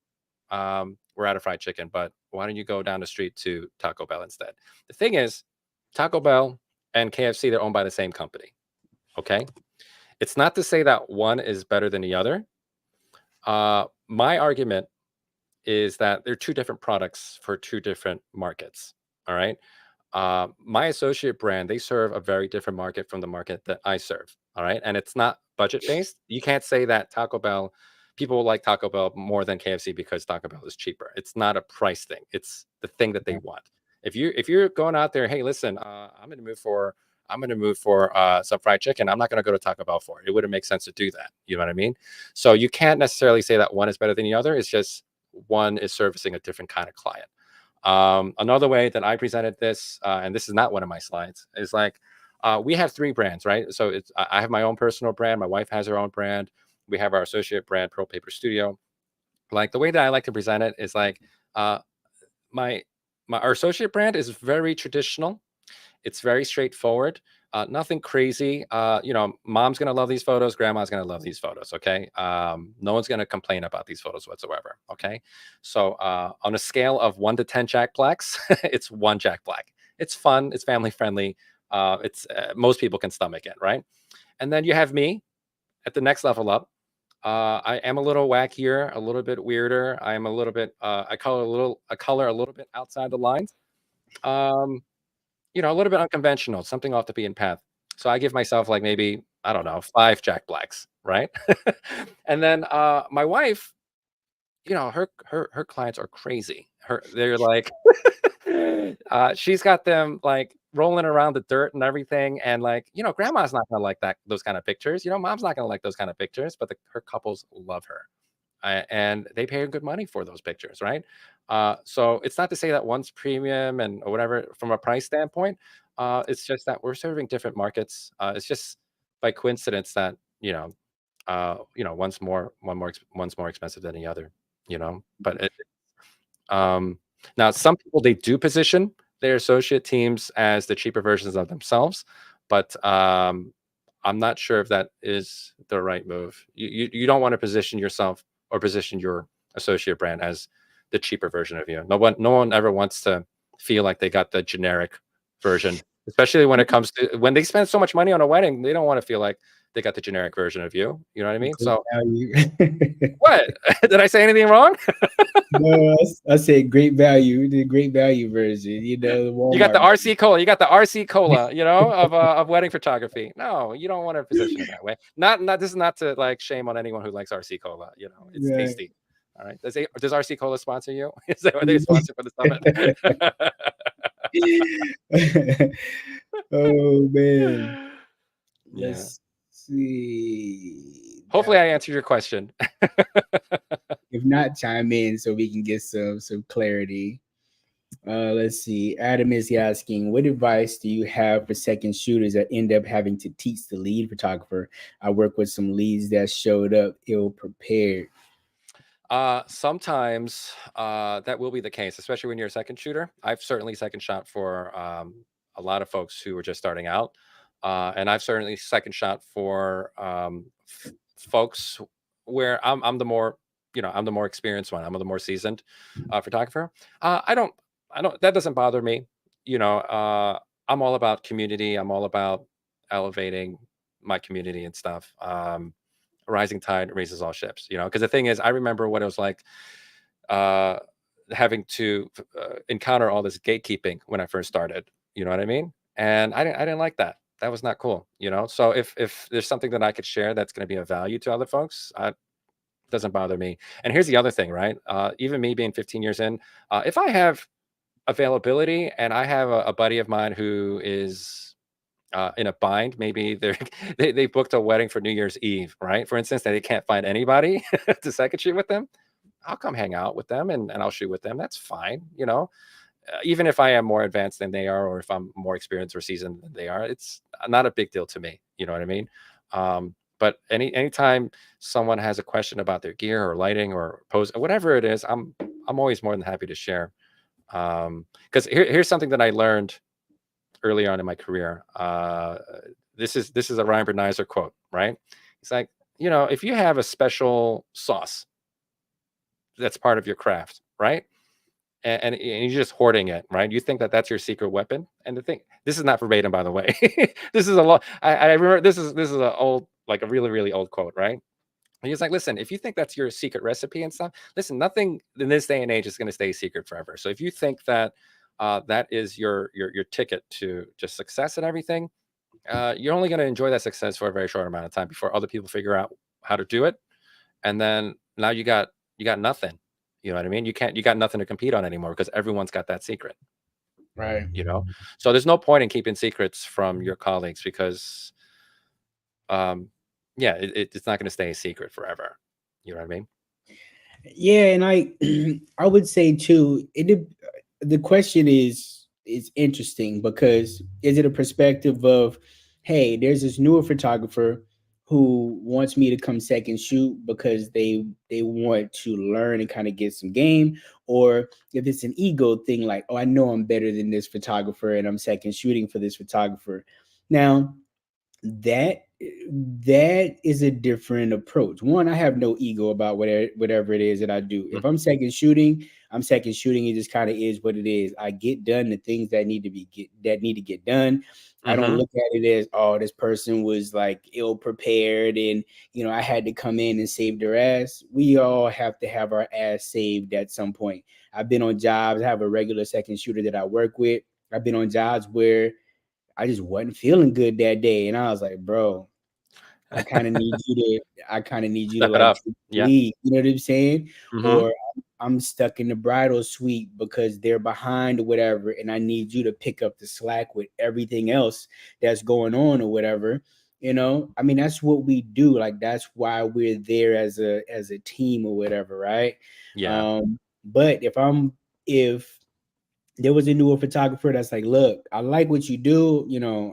we're out of fried chicken, but why don't you go down the street to Taco Bell instead?" The thing is, Taco Bell and KFC, they're owned by the same company. Okay. It's not to say that one is better than the other. My argument is that they're two different products for two different markets. All right. My associate brand, they serve a very different market from the market that I serve. All right. And it's not budget based. You can't say that Taco Bell, people like Taco Bell more than KFC because Taco Bell is cheaper. It's not a price thing. It's the thing that they want. If you're going out there, hey, listen, I'm gonna move for some fried chicken. I'm not gonna go to Taco Bell for it. It wouldn't make sense to do that. You know what I mean? So you can't necessarily say that one is better than the other. It's just one is servicing a different kind of client. Another way that I presented this, and this is not one of my slides, is like we have three brands, right? So I have my own personal brand. My wife has her own brand. We have our associate brand, Pro Paper Studio. Like the way that I like to present it is like uh, my our associate brand is very traditional. It's very straightforward. Nothing crazy. Mom's gonna love these photos. Grandma's gonna love these photos. Okay. No one's gonna complain about these photos whatsoever. Okay. So on a scale of 1 to 10 Jack Blacks, it's one Jack Black. It's fun. It's family friendly. It's Most people can stomach it, right? And then you have me at the next level up. I am a little wackier, a little bit weirder. I am a little bit. I color a little bit outside the lines. Um, a little bit unconventional, something off the beaten path. So I give myself like maybe, I don't know, 5 Jack Blacks, right? And then my wife, her clients are crazy. They're like she's got them like rolling around the dirt and everything. And like, grandma's not gonna like those kind of pictures. Mom's not gonna like those kind of pictures, but her couples love her. And they pay her good money for those pictures, right? So it's not to say that one's premium and or whatever from a price standpoint. It's just that we're serving different markets. It's just by coincidence that one's more expensive than the other. But now some people they do position their associate teams as the cheaper versions of themselves, but I'm not sure if that is the right move. You don't want to position yourself or position your associate brand as the cheaper version of you. No one ever wants to feel like they got the generic version. Especially when it comes to when they spend so much money on a wedding, they don't wanna feel like they got the generic version of you. You know what I mean? Great So value. what? Did I say anything wrong? No, I said great value, the great value version, the You got Walmart the version. RC cola. You got the RC cola, of wedding photography. No, you don't want to position it that way. Not this is not to like shame on anyone who likes RC cola. It's Right. tasty. All right. Does RC cola sponsor you? Is that what they sponsor for the summit? Oh man. Yeah. Let's see. Hopefully I answered your question. If not, chime in so we can get some clarity. Let's see. Adam is asking, what advice do you have for second shooters that end up having to teach the lead photographer? I work with some leads that showed up ill prepared. Sometimes that will be the case, especially when you're a second shooter. I've certainly second shot for a lot of folks who are just starting out, and I've certainly second shot for folks where I'm the more, I'm the more experienced one. I'm the more seasoned photographer. I don't, That doesn't bother me. I'm all about community. I'm all about elevating my community and stuff. A rising tide raises all ships, because the thing is, I remember what it was like uh having to encounter all this gatekeeping when I first started. You know what I mean? And I didn't like that. That was not cool. So if there's something that I could share that's going to be of value to other folks, doesn't bother me. And here's the other thing, right? Even me being 15 years in, if I have availability and I have a buddy of mine who is in a bind. Maybe they booked a wedding for New Year's Eve, right? For instance, that they can't find anybody to second shoot with them. I'll come hang out with them and I'll shoot with them. That's fine. Even if I am more advanced than they are, or if I'm more experienced or seasoned than they are, it's not a big deal to me. You know what I mean? But anytime someone has a question about their gear or lighting or pose, whatever it is, I'm always more than happy to share. Because here's something that I learned early on in my career. This is a Ryan Bernizer quote, right? He's like, if you have a special sauce that's part of your craft, right? And you're just hoarding it, right? You think that that's your secret weapon. And the thing, this is not verbatim, by the way. This is a lot. I remember this is a old, like a really really old quote, right? And he's like, listen, if you think that's your secret recipe and stuff, listen, nothing in this day and age is going to stay secret forever. So if you think that that is your ticket to just success and everything, you're only going to enjoy that success for a very short amount of time before other people figure out how to do it, and then now you got nothing. You know what I mean? You got nothing to compete on anymore because everyone's got that secret. Right. You know, so there's no point in keeping secrets from your colleagues because, um, yeah, it's not going to stay a secret forever. You know what I mean? Yeah, and I I would say too, the question is interesting because is it a perspective of, hey, there's this newer photographer who wants me to come second shoot because they want to learn and kind of get some game, or if it's an ego thing like, oh, I know I'm better than this photographer and I'm second shooting for this photographer. Now, that that is a different approach. One, I have no ego about whatever it is that I do. If I'm second shooting, I'm second shooting. It just kind of is what it is. I get done the things that need to get done. I don't Mm-hmm. look at it as, oh, this person was like ill prepared and I had to come in and save their ass. We all have to have our ass saved at some point. I've been on jobs. I have a regular second shooter that I work with. I've been on jobs where I just wasn't feeling good that day. And I was like, bro, I kind of need you to Step it like up. take the Yeah. lead. You know what I'm saying? Mm-hmm. Or I'm stuck in the bridal suite because they're behind or whatever. And I need you to pick up the slack with everything else that's going on or whatever. I mean, that's what we do. Like, that's why we're there as a team or whatever. Right. Yeah. But if there was a newer photographer that's like, look, I like what you do.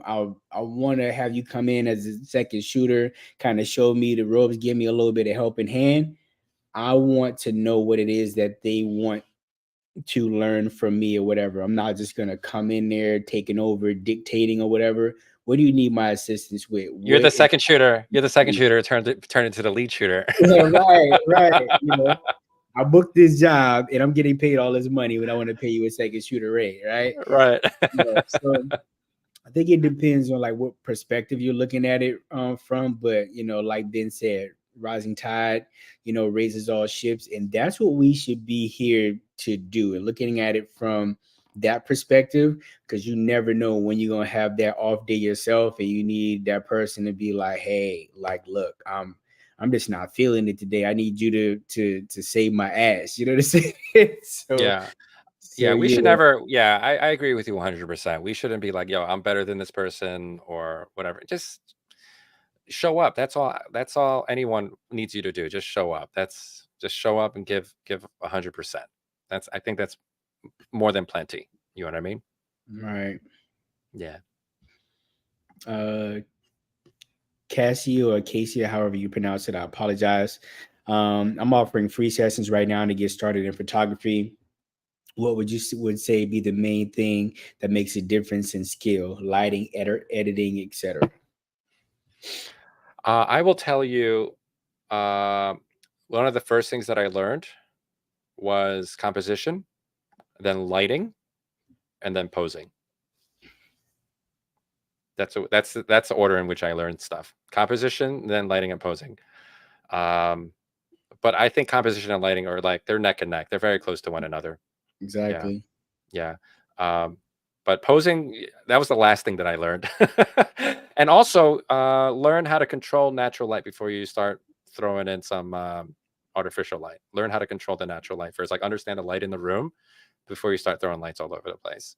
I want to have you come in as a second shooter, kind of show me the ropes, give me a little bit of helping hand. I want to know what it is that they want to learn from me or whatever. I'm not just gonna come in there taking over, dictating or whatever. What do you need my assistance with? You're What the is second shooter. You're the second shooter turned into the lead shooter. Yeah, right, right. I booked this job and I'm getting paid all this money when I want to pay you a second shooter rate, right? Right. So I think it depends on like what perspective you're looking at it from. But like Ben said, rising tide, raises all ships, and that's what we should be here to do. And looking at it from that perspective, because you never know when you're gonna have that off day yourself, and you need that person to be like, "Hey, like, look, I'm just not feeling it today. I need you to save my ass." You know what I'm saying? so Yeah. so Yeah, we yeah, should never yeah, I agree with you 100%. We shouldn't be like, "Yo, I'm better than this person," or whatever. Just show up. That's all anyone needs you to do. Just show up. That's just show up and give 100%. I think that's more than plenty. You know what I mean? right. Yeah. Uh, Cassie or Casey, however you pronounce it, I apologize. I'm offering free sessions right now to get started in photography. What would you would say be the main thing that makes a difference in skill, lighting, editing, etc.? I will tell you, uh, one of the first things that I learned was composition, then lighting, and then posing. That's the order in which I learned stuff. Composition, then lighting and posing. Um, but I think composition and lighting are like they're neck and neck. They're very close to one another. Yeah, Exactly. yeah. Um, but posing, that was the last thing that I learned. And also, learn how to control natural light before you start throwing in some artificial light. Learn how to control the natural light first. Like understand the light in the room before you start throwing lights all over the place.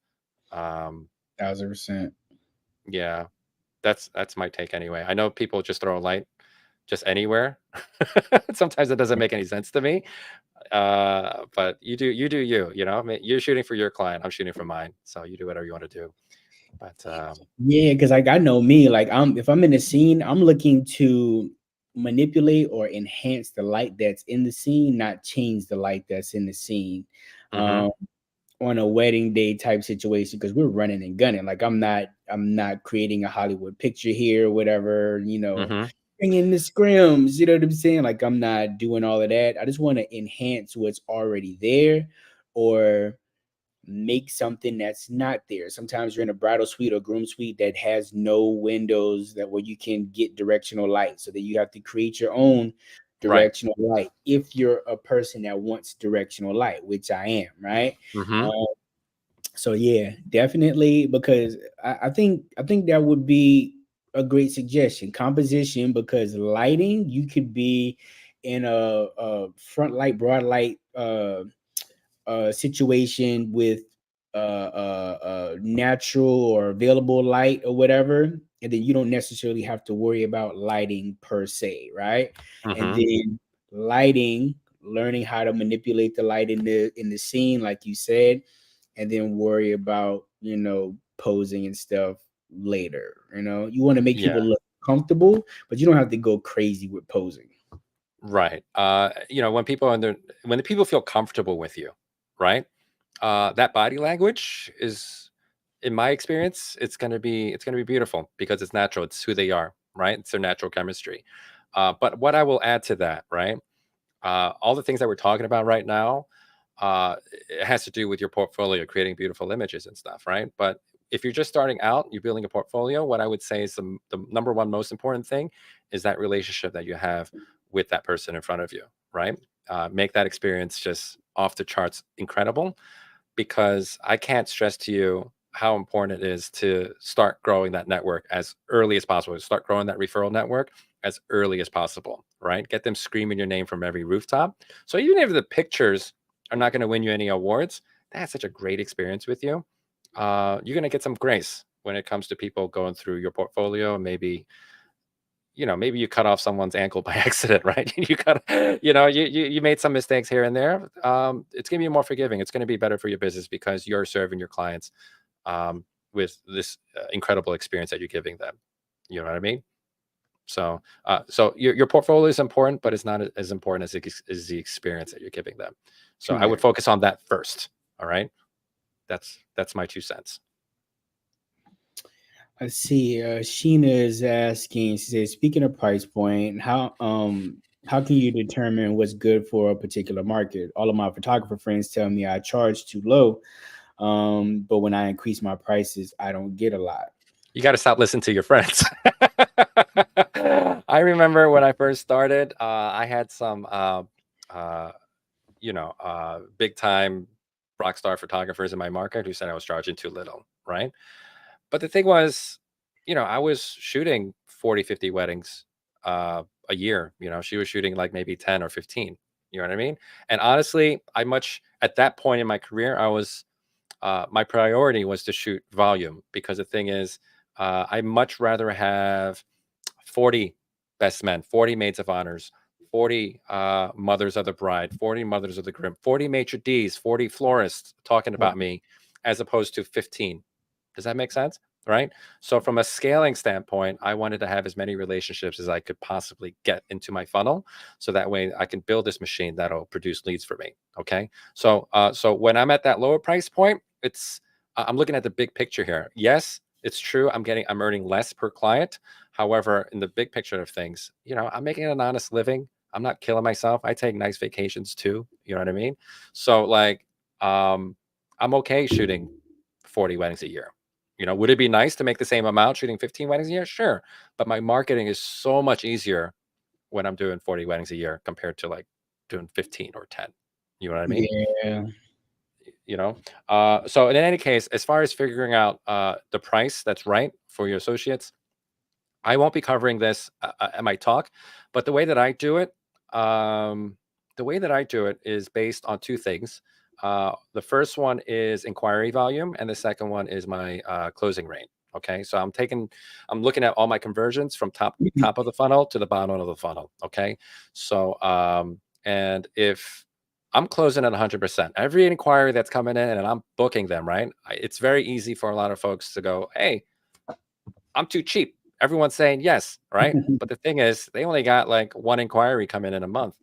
Um, 1,000%. yeah, that's my take anyway. I know people just throw a light just anywhere. Sometimes it doesn't make any sense to me. But you do you, you know. I mean, you're shooting for your client, I'm shooting for mine. So you do whatever you want to do. But Yeah, because like I know me, like if I'm in a scene, I'm looking to manipulate or enhance the light that's in the scene, not change the light that's in the scene. mhm, Um, on a wedding day type situation, because we're running and gunning. Like I'm not creating a Hollywood picture here or whatever, mhm, bringing the scrims, you know what I'm saying? Like I'm not doing all of that. I just want to enhance what's already there or make something that's not there. Sometimes you're in a bridal suite or groom suite that has no windows that where you can get directional light, so that you have to create your own right, directional light if you're a person that wants directional light, which I am, right? mhm, Uh, so yeah, definitely, because I think that would be a great suggestion. Composition, because lighting, you could be in a front light, broad light situation with natural or available light or whatever, and then you don't necessarily have to worry about lighting per se, right? And mhm, then lighting, learning how to manipulate the light in the scene, like you said, and then worry about posing and stuff later. You want to make yeah, people look comfortable, but you don't have to go crazy with posing. right. When the people feel comfortable with you, right? That body language is, in my experience, it's gonna be beautiful because it's natural. It's who they are, right? It's their natural chemistry. But what I will add to that, right? All the things that we're talking about right now, it has to do with your portfolio, creating beautiful images and stuff, right? But if you're just starting out, you're building a portfolio, what I would say is the number one most important thing is that relationship that you have with that person in front of you, right? Make that experience just off the charts incredible, because I can't stress to you how important it is to start growing that network as early as possible. Start growing that referral network as early as possible, right? Get them screaming your name from every rooftop. So even if the pictures are not going to win you any awards, that's such a great experience with you. You're going to get some grace when it comes to people going through your portfolio. Maybe you cut off someone's ankle by accident, right? You made some mistakes here and there. It's going to be more forgiving. It's going to be better for your business because you're serving your clients um, with this incredible experience that you're giving them. You know what I mean? So your portfolio is important, but it's not as important as the experience that you're giving them. So I would Correct. focus on that first. All right, that's my 2 cents. I see. Sheena is asking. She says, speaking of price point, how can you determine what's good for a particular market? All of my photographer friends tell me I charge too low, but when I increase my prices, I don't get a lot. You got to stop listening to your friends. I remember when I first started, I had some, uh, big time rock star photographers in my market who said I was charging too little, right? But the thing was, I was shooting 40, 50 weddings a year. She was shooting like maybe 10 or 15. You know what I mean? And honestly, at that point in my career, my priority was to shoot volume because the thing is, I much rather have 40 best men, 40 maids of honors, 40 mothers of the bride, 40 mothers of the groom, 40 maitre d's, 40 florists talking about Right. me as opposed to 15. Does that make sense? Right. So, from a scaling standpoint, I wanted to have as many relationships as I could possibly get into my funnel. So that way I can build this machine that'll produce leads for me. Okay. So when I'm at that lower price point, I'm looking at the big picture here. Yes, it's true. I'm earning less per client. However, in the big picture of things, I'm making an honest living. I'm not killing myself. I take nice vacations too. You know what I mean? So like, um, I'm okay shooting 40 weddings a year. Would it be nice to make the same amount shooting 15 weddings a year? Sure. But my marketing is so much easier when I'm doing 40 weddings a year compared to like doing 15 or 10. You know what I mean? Yeah. You know? So in any case, as far as figuring out the price that's right for your associates, I won't be covering this at my talk, but um, the way that I do it is based on two things. The first one is inquiry volume, and the second one is my closing rate. Okay, so I'm looking at all my conversions from top of the funnel to the bottom of the funnel. Okay, so and if I'm closing at 100%, every inquiry that's coming in, and I'm booking them, right? It's very easy for a lot of folks to go, "Hey, I'm too cheap." Everyone's saying yes, right? But the thing is, they only got like one inquiry come in a month.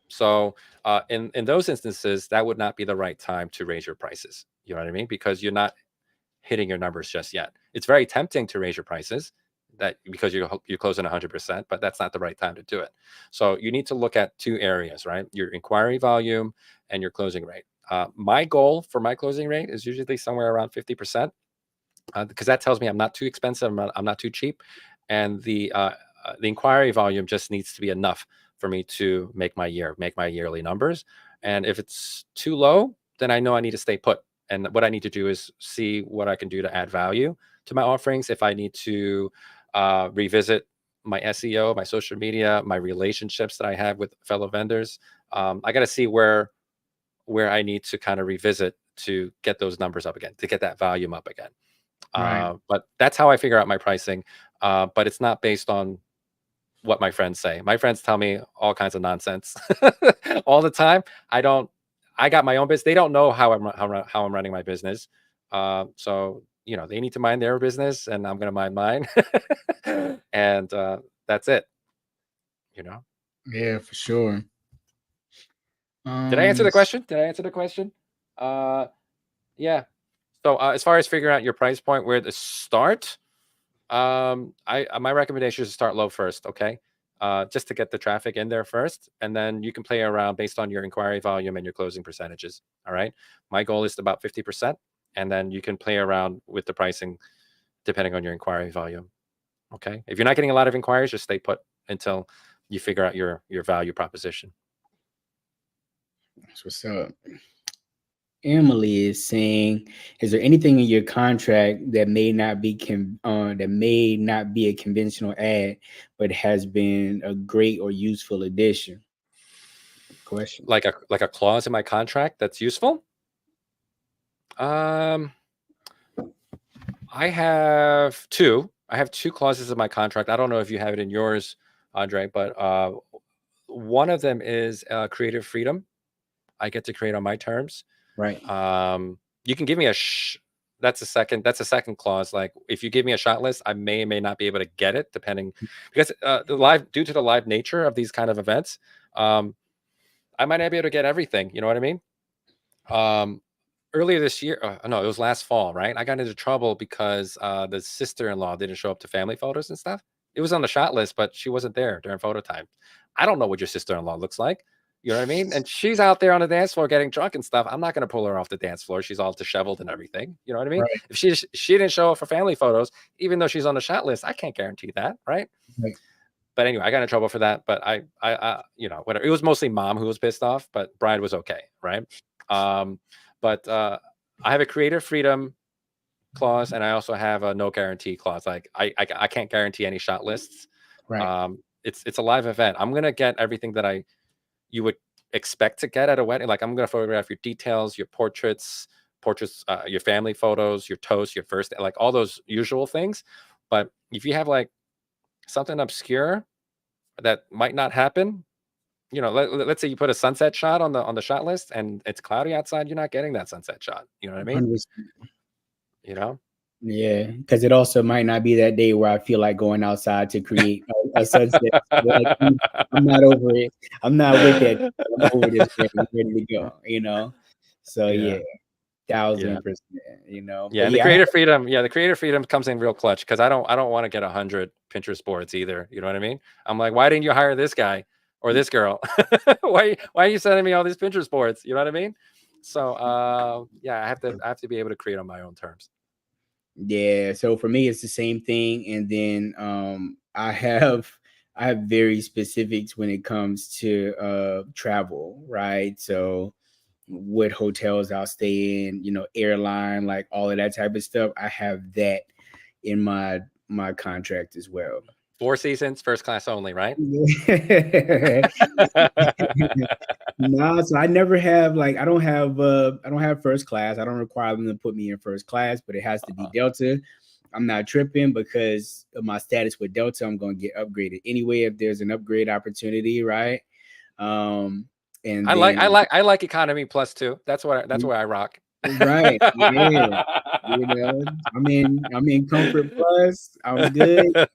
So in those instances, that would not be the right time to raise your prices. You know what I mean? Because you're not hitting your numbers just yet. It's very tempting to raise your prices that because you're closing 100%, but that's not the right time to do it. So you need to look at two areas, right? Your inquiry volume and your closing rate. My goal for my closing rate is usually somewhere around 50%, because that tells me I'm not too expensive, I'm not too cheap, and the inquiry volume just needs to be enough for me to make my yearly numbers. And if it's too low, then I know I need to stay put. And what I need to do is see what I can do to add value to my offerings. If I need to revisit my SEO, my social media, my relationships that I have with fellow vendors, I got to see where I need to kind of revisit to get those numbers up again, to get that volume up again. Right. But that's how I figure out my pricing. But it's not based on what my friends say. My friends tell me all kinds of nonsense all the time. I don't. I got my own business. They don't know how I'm running my business. So they need to mind their business, and I'm going to mind mine. And that's it. You know. Yeah, for sure. Did I answer the S- question? Did I answer the question? Uh, yeah. So as far as figuring out your price point, where to start, I my recommendation is to start low first, okay? Just to get the traffic in there first, and then you can play around based on your inquiry volume and your closing percentages. All right. My goal is about 50%, and then you can play around with the pricing depending on your inquiry volume. Okay. If you're not getting a lot of inquiries, just stay put until you figure out your value proposition. That's what's up. Emily is saying, "Is there anything in your contract that may not be a conventional ad, but has been a great or useful addition?" Question. Like a clause in my contract that's useful. Um, I have two. I have two clauses in my contract. I don't know if you have it in yours, Andre, but one of them is creative freedom. I get to create on my terms. Right. You can give me that's a second. That's a second clause. Like if you give me a shot list, I may or may not be able to get it, depending, because due to the live nature of these kind of events, um, I might not be able to get everything. You know what I mean? Um, Earlier this year, no, it was last fall, right? I got into trouble because the sister-in-law didn't show up to family photos and stuff. It was on the shot list, but she wasn't there during photo time. I don't know what your sister-in-law looks like. You know what I mean? And she's out there on the dance floor getting drunk and stuff. I'm not going to pull her off the dance floor. She's all disheveled and everything. You know what I mean? Right. If she didn't show up for family photos, even though she's on the shot list, I can't guarantee that, right? Right. But anyway, I got in trouble for that. But you know, whatever. It was mostly mom who was pissed off, but bride was okay, right? Um, but I have a creative freedom clause, and I also have a no guarantee clause. Like I can't guarantee any shot lists. Right. It's a live event. I'm gonna get everything that you would expect to get at a wedding. Like I'm gonna photograph your details, your portraits, your family photos, your toast, your first, like all those usual things. But if you have like something obscure that might not happen, you know, let's say you put a sunset shot on the shot list and it's cloudy outside, you're not getting that sunset shot. You know what I mean? 100%. You know? Yeah, because it also might not be that day where I feel like going outside to create a sunset. Like, I'm not over it. I'm not with that. I'm over this wedding, ready to go. So yeah, Yeah. Yeah. 1000%. Yeah, But and the yeah, creative freedom, the creative freedom comes in real clutch because I don't want to get 100 Pinterest boards either. You know what I mean? I'm like, why didn't you hire this guy or this girl? Why are you sending me all these Pinterest boards? You know what I mean? So yeah, I have to be able to create on my own terms. yeah. So for me, it's the same thing, and then I have very specifics when it comes to travel, right? So what hotels I'll stay in, airline, like all of that type of stuff. I have that in my contract as well. Four seasons, first class only, right? No, so I never have like I don't have first class. I don't require them to put me in first class, but it has to be Uh, Delta. I'm not tripping because of my status with Delta. I'm going to get upgraded anyway if there's an upgrade opportunity, right? Um, and then I like economy plus two. That's where I rock. right, yeah, I'm in comfort plus. I'm good.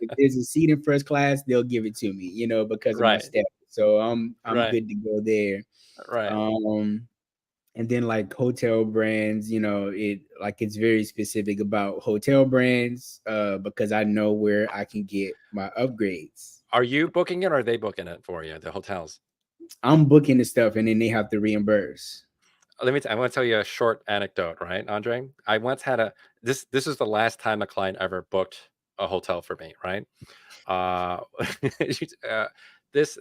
If there's a seat in first class, they'll give it to me, because of my Right, status. So I'm right, good to go there. right. Um, and then like hotel brands, it's very specific about hotel brands, because I know where I can get my upgrades. Are you booking it or are they booking it for you, the hotels? I'm booking the stuff and then they have to reimburse. I want to tell you a short anecdote, right, Andre? I once had a this is the last time a client ever booked a hotel for me, right? Uh, uh this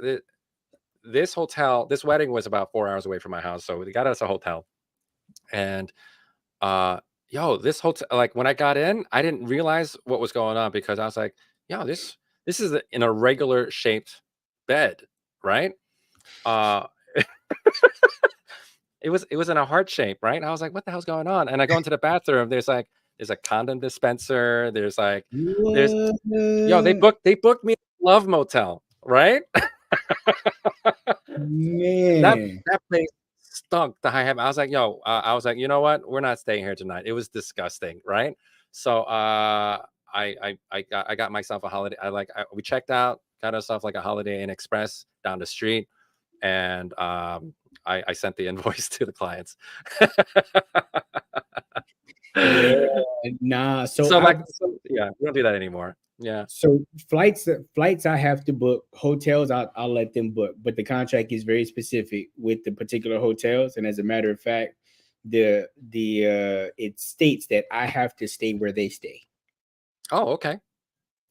this hotel, this wedding was about 4 hours away from my house, so they got us a hotel, and uh, yo, this hotel, like when I got in, I didn't realize what was going on because I was like, yo, this is in a regular shaped bed, right? Uh, it was in a heart shape, right? And I was like, what the hell's going on? And I go into the bathroom. There's a condom dispenser. There's What? yo, they booked me a love motel, right? That Man. that place stunk to high heaven. I was like, yo, I was like, you know what? We're not staying here tonight. It was disgusting, right? So I got myself a holiday. We checked out, got ourselves like a Holiday Inn Express down the street, and I sent the invoice to the clients. Yeah, nah. So So I like, yeah, we don't do that anymore. Yeah. so flights I have to book. Hotels I'll let them book, but the contract is very specific with the particular hotels. And as a matter of fact, the it states that I have to stay where they stay. Oh, okay.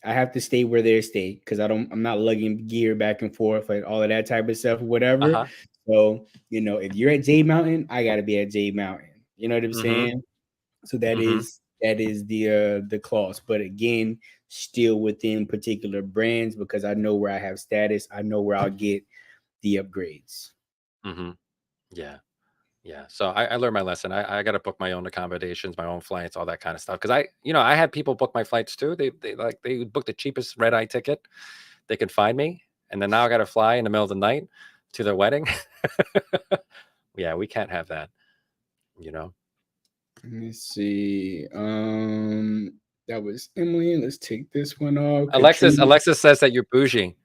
I have to stay where they stay because I'm not lugging gear back and forth, like all of that type of stuff or Uh whatever. huh. So, if you're at J Mountain, I gotta be at J Mountain. You know what I'm Mm-hmm. saying? So that Mm-hmm. is that is the clause. But again, still within particular brands because I know where I have status. I know where I'll get the upgrades. Mm-hmm. Yeah. Yeah, so I learned my lesson. I got to book my own accommodations, my own flights, all that kind of stuff. Because I had people book my flights too. They booked the cheapest red eye ticket they could find me, and then now I got to fly in the middle of the night to their wedding. Yeah, we can't have that. You know. Let me see. That was Emily. Let's take this one off. Alexis Katrina. Alexis says that you're bougie.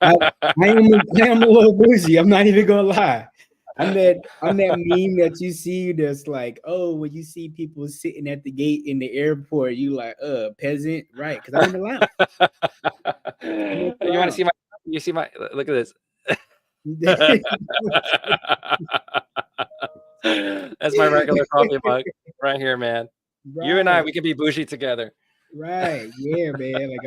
I, I am a little bougie. I'm not even gonna lie. I'm that meme that you see that's like, oh, when you see people sitting at the gate in the airport, you like, peasant, right? Because I'm in the lounge. I'm in the You want to lounge. see my? You see my? Look at this. That's my regular coffee mug right here, man. You and I, Right. we can be bougie together. Right. Yeah, man. Like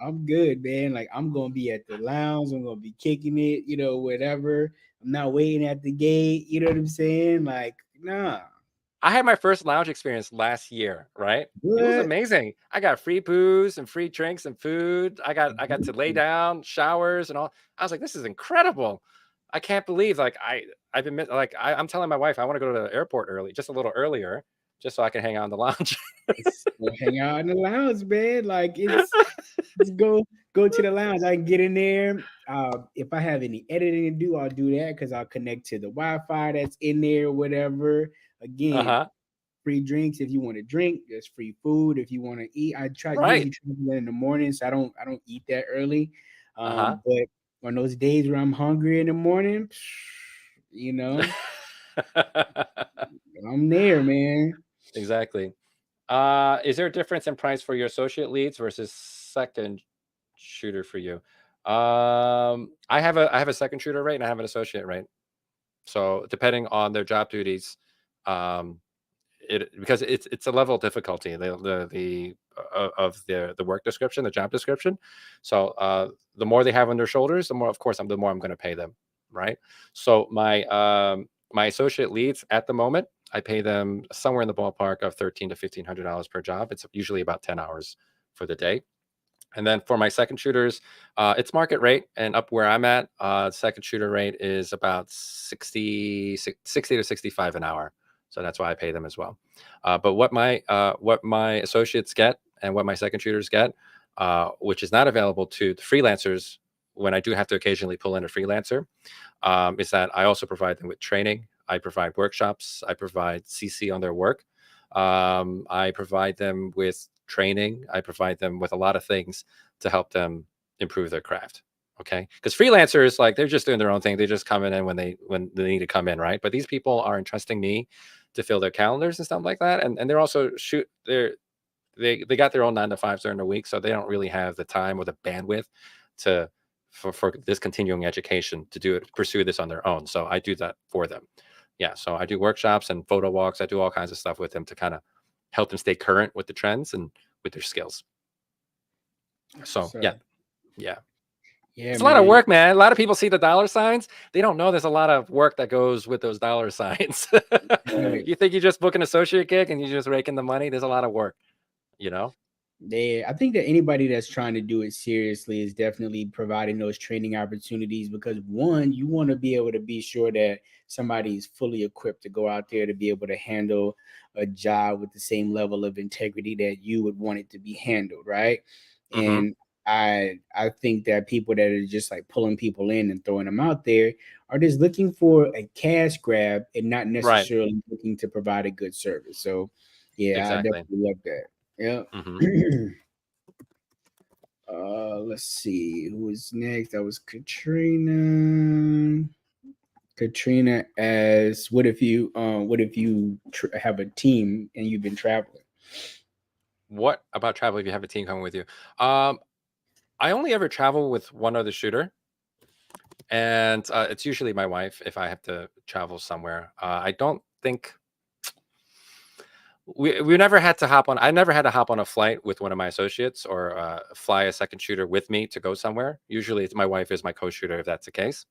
I'm good, man. Like I'm gonna be at the lounge. I'm gonna be kicking it, whatever. I'm not waiting at the gate. You know what I'm saying? Like, nah. I had my first lounge experience last year, right? It was What? amazing. I got free booze and free drinks and food. I got to lay down, showers and all. I was like, this is incredible. I can't believe like I've been I'm telling my wife I want to go to the airport early, just a little earlier, just so I can hang out in the lounge. Let's go hang out in the lounge, man. Like let's go to the lounge. I can get in there. If I have any editing to do, I'll do that because I'll connect to the Wi-Fi that's in there, whatever. Again, Uh-huh. free drinks if you want to drink. There's free food if you want to eat. I Right. usually try to do that in the morning, so I don't eat that early. Uh-huh. But on those days where I'm hungry in the morning, you know, I'm there, man. Exactly. Is there a difference in price for your associate leads versus second shooter for you? I have a second shooter rate and I have an associate rate. So depending on their job duties, um, it because it's a level of difficulty of the work description, the job description. So the more they have on their shoulders, the more, of course, the more I'm going to pay them, right? So my associate leads at the moment, I pay them somewhere in the ballpark of $1,300 to $1,500 per job. It's usually about 10 hours for the day. And then for my second shooters, it's market rate, and up where I'm at, second shooter rate is about 60 to 65 an hour. So that's why I pay them as well. But what my associates get and what my second shooters get, which is not available to the freelancers when I do have to occasionally pull in a freelancer, is that I also provide them with training. I provide workshops. I provide CC on their work. I provide them with training. I provide them with a lot of things to help them improve their craft. Okay, because freelancers, like, they're just doing their own thing. They just come in when they need to come in, right? But these people are entrusting me to fill their calendars and stuff like that, and they're also they got their own 9 to 5s during the week, so they don't really have the time or the bandwidth to for this continuing education to pursue this on their own. So I do that for them. Yeah, so I do workshops and photo walks. I do all kinds of stuff with them to kind of help them stay current with the trends and with their skills. So So yeah, yeah. yeah, It's a lot of man. work, man. A lot of people see the dollar signs. They don't know there's a lot of work that goes with those dollar signs. Right. You think you just book an associate gig and you just rake in the money? There's a lot of work, you know? I think that anybody that's trying to do it seriously is definitely providing those training opportunities because one, you want to be able to be sure that somebody is fully equipped to go out there to be able to handle a job with the same level of integrity that you would want it to be handled, right? Hmm. And I think that people that are just like pulling people in and throwing them out there are just looking for a cash grab and not Right. necessarily looking to provide a good service. So yeah, I Exactly. definitely love that. Hmm. Yeah. Let's see who was next. That was Katrina. Katrina as what if you have a team and you've been traveling? What about travel if you have a team coming with you? Um, I only ever travel with one other shooter, and it's usually my wife if I have to travel somewhere. I don't think we never had to hop on. I never had to hop on a flight with one of my associates or fly a second shooter with me to go somewhere. Usually, it's my wife is my co-shooter if that's the case.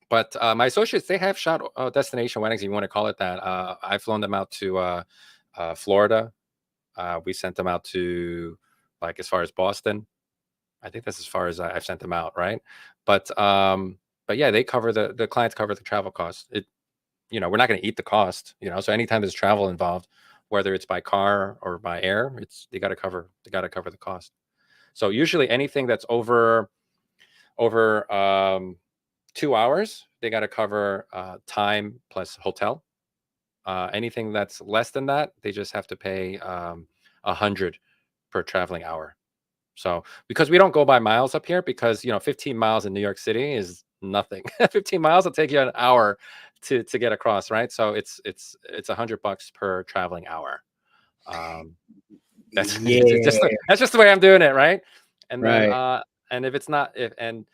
But my associates, they have shot destination weddings, if you want to call it that. I've flown them out to Florida. We sent them out to, like, as far as Boston. I think that's as far as I've sent them out, right? But but yeah, they cover the clients cover the travel costs. We're not going to eat the cost, So anytime there's travel involved, whether it's by car or by air, it's they got to cover the cost. So usually anything that's over 2 hours, they got to cover time plus hotel. Anything that's less than that, they just have to pay 100 per traveling hour. So because we don't go by miles up here, because 15 miles in New York City is nothing. 15 miles will take you an hour to get across, right? So it's $100 per traveling hour. Um, that's it's just Yeah, that's just the way I'm doing it, right? And then right. and if it's not if and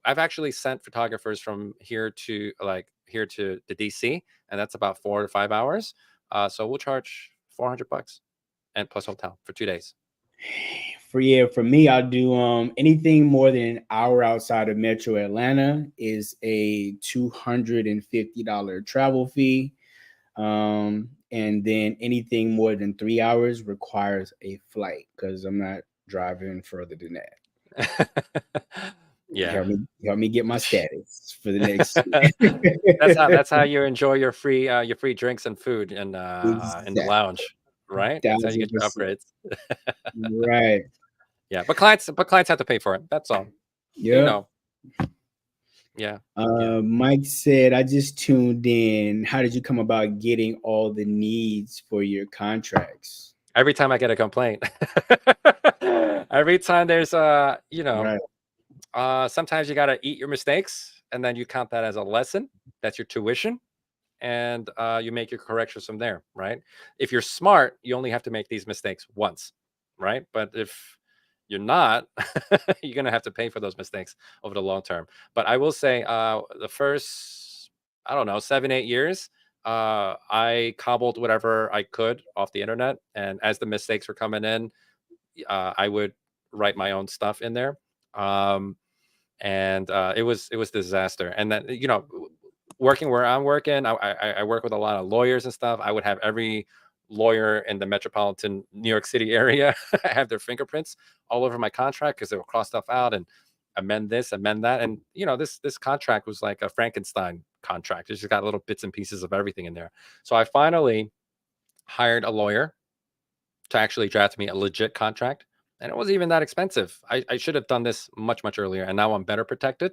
I've actually sent photographers from here to the DC, and that's about 4 to 5 hours. So we'll charge $400 and plus hotel for 2 days. For me, I'll do anything more than an hour outside of Metro Atlanta is a $250 travel fee. And then anything more than 3 hours requires a flight because I'm not driving further than that. Yeah. Help me get my status for the next. That's how you enjoy your free drinks and food in the Exactly. lounge, right? That's how you get your 1000%. upgrades. Right. Yeah, but clients have to pay for it. That's all. You Yep. know. Yeah. Yeah. Mike said, I just tuned in. How did you come about getting all the needs for your contracts? Every time I get a complaint. Every time there's Right. sometimes you got to eat your mistakes and then you count that as a lesson. That's your tuition. And you make your corrections from there, right? If you're smart, you only have to make these mistakes once, right? But if you're not, you're gonna have to pay for those mistakes over the long term. But I will say, the first, I don't know, 7, 8 years, I cobbled whatever I could off the internet, and as the mistakes were coming in, I would write my own stuff in there. Um, and it was disaster. And then working where I'm working, I work with a lot of lawyers and stuff. I would have every lawyer in the metropolitan New York City area have their fingerprints all over my contract because they would cross stuff out and amend this, amend that. And this contract was like a Frankenstein contract. It just got little bits and pieces of everything in there. So I finally hired a lawyer to actually draft me a legit contract. And it wasn't even that expensive. I should have done this much, much earlier. And now I'm better protected.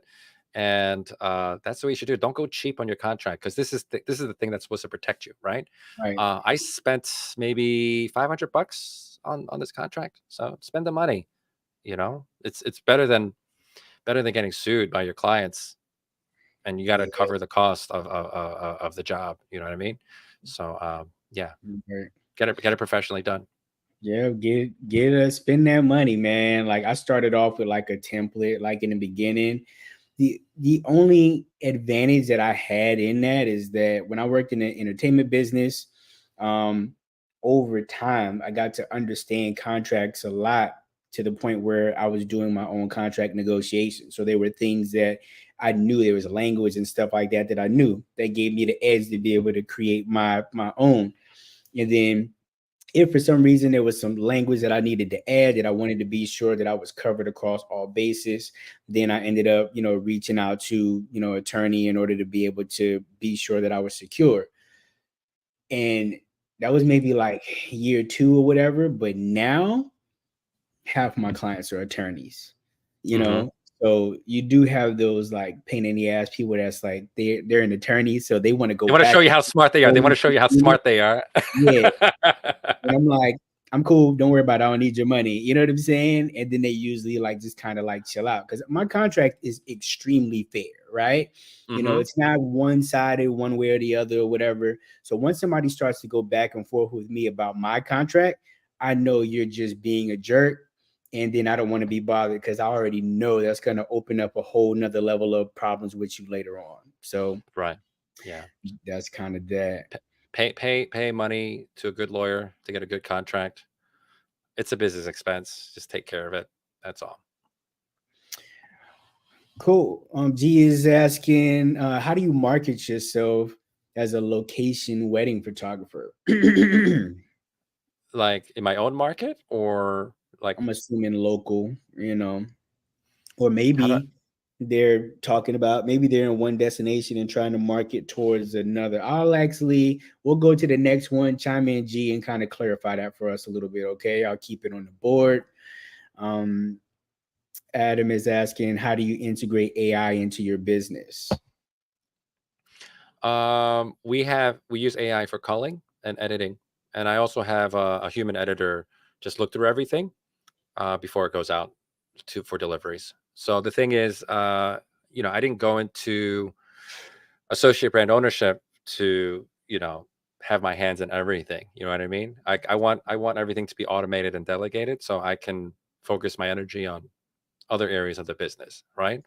And that's what you should do. Don't go cheap on your contract because this is the thing that's supposed to protect you, right? Right. I spent maybe $500 on this contract. So spend the money. It's better than getting sued by your clients, and you got to Yeah. cover the cost of the job. You know what I mean? So yeah, Right. get it professionally done. Yeah, spend that money, man. Like I started off with like a template, like in the beginning. The only advantage that I had in that is that when I worked in the entertainment business, um, over time I got to understand contracts a lot to the point where I was doing my own contract negotiations. So there were things that I knew there was language and stuff like that that I knew that gave me the edge to be able to create my own. And then if for some reason there was some language that I needed to add that I wanted to be sure that I was covered across all bases, then I ended up, reaching out to, attorney in order to be able to be sure that I was secure. And that was maybe like year two or whatever. But now half my clients are attorneys, you Hmm. know. So you do have those like pain in the ass people that's like they're an attorney, so they want to go They want to back show you and how smart they are. They want to show you how forth. smart they are. Yeah. And I'm like, I'm cool. Don't worry about it. I don't need your money. You know what I'm saying? And then they usually like just kind of like chill out because my contract is extremely fair, right? Hmm. It's not one sided one way or the other or whatever. So once somebody starts to go back and forth with me about my contract, I know you're just being a jerk. And then I don't want to be bothered because I already know that's going to open up a whole nother level of problems with you later on. So Right. Yeah. that's kind of that. Pay money to a good lawyer to get a good contract. It's a business expense. Just take care of it. That's all. Cool. G is asking, how do you market yourself as a location wedding photographer? I'm Like in my own market, or like assuming local, or how do maybe they're talking about maybe they're in one destination and trying to market towards another. We'll go to the next one, chime in G and kind of clarify that for us a little bit. Okay. I'll keep it on the board. Um, Adam is asking, how do you integrate AI into your business? we use AI for culling and editing, and I also have a human editor just look through everything before it goes out for deliveries. So the thing is, I didn't go into associate brand ownership to have my hands in everything. You know what I mean? I want everything to be automated and delegated so I can focus my energy on other areas of the business, right?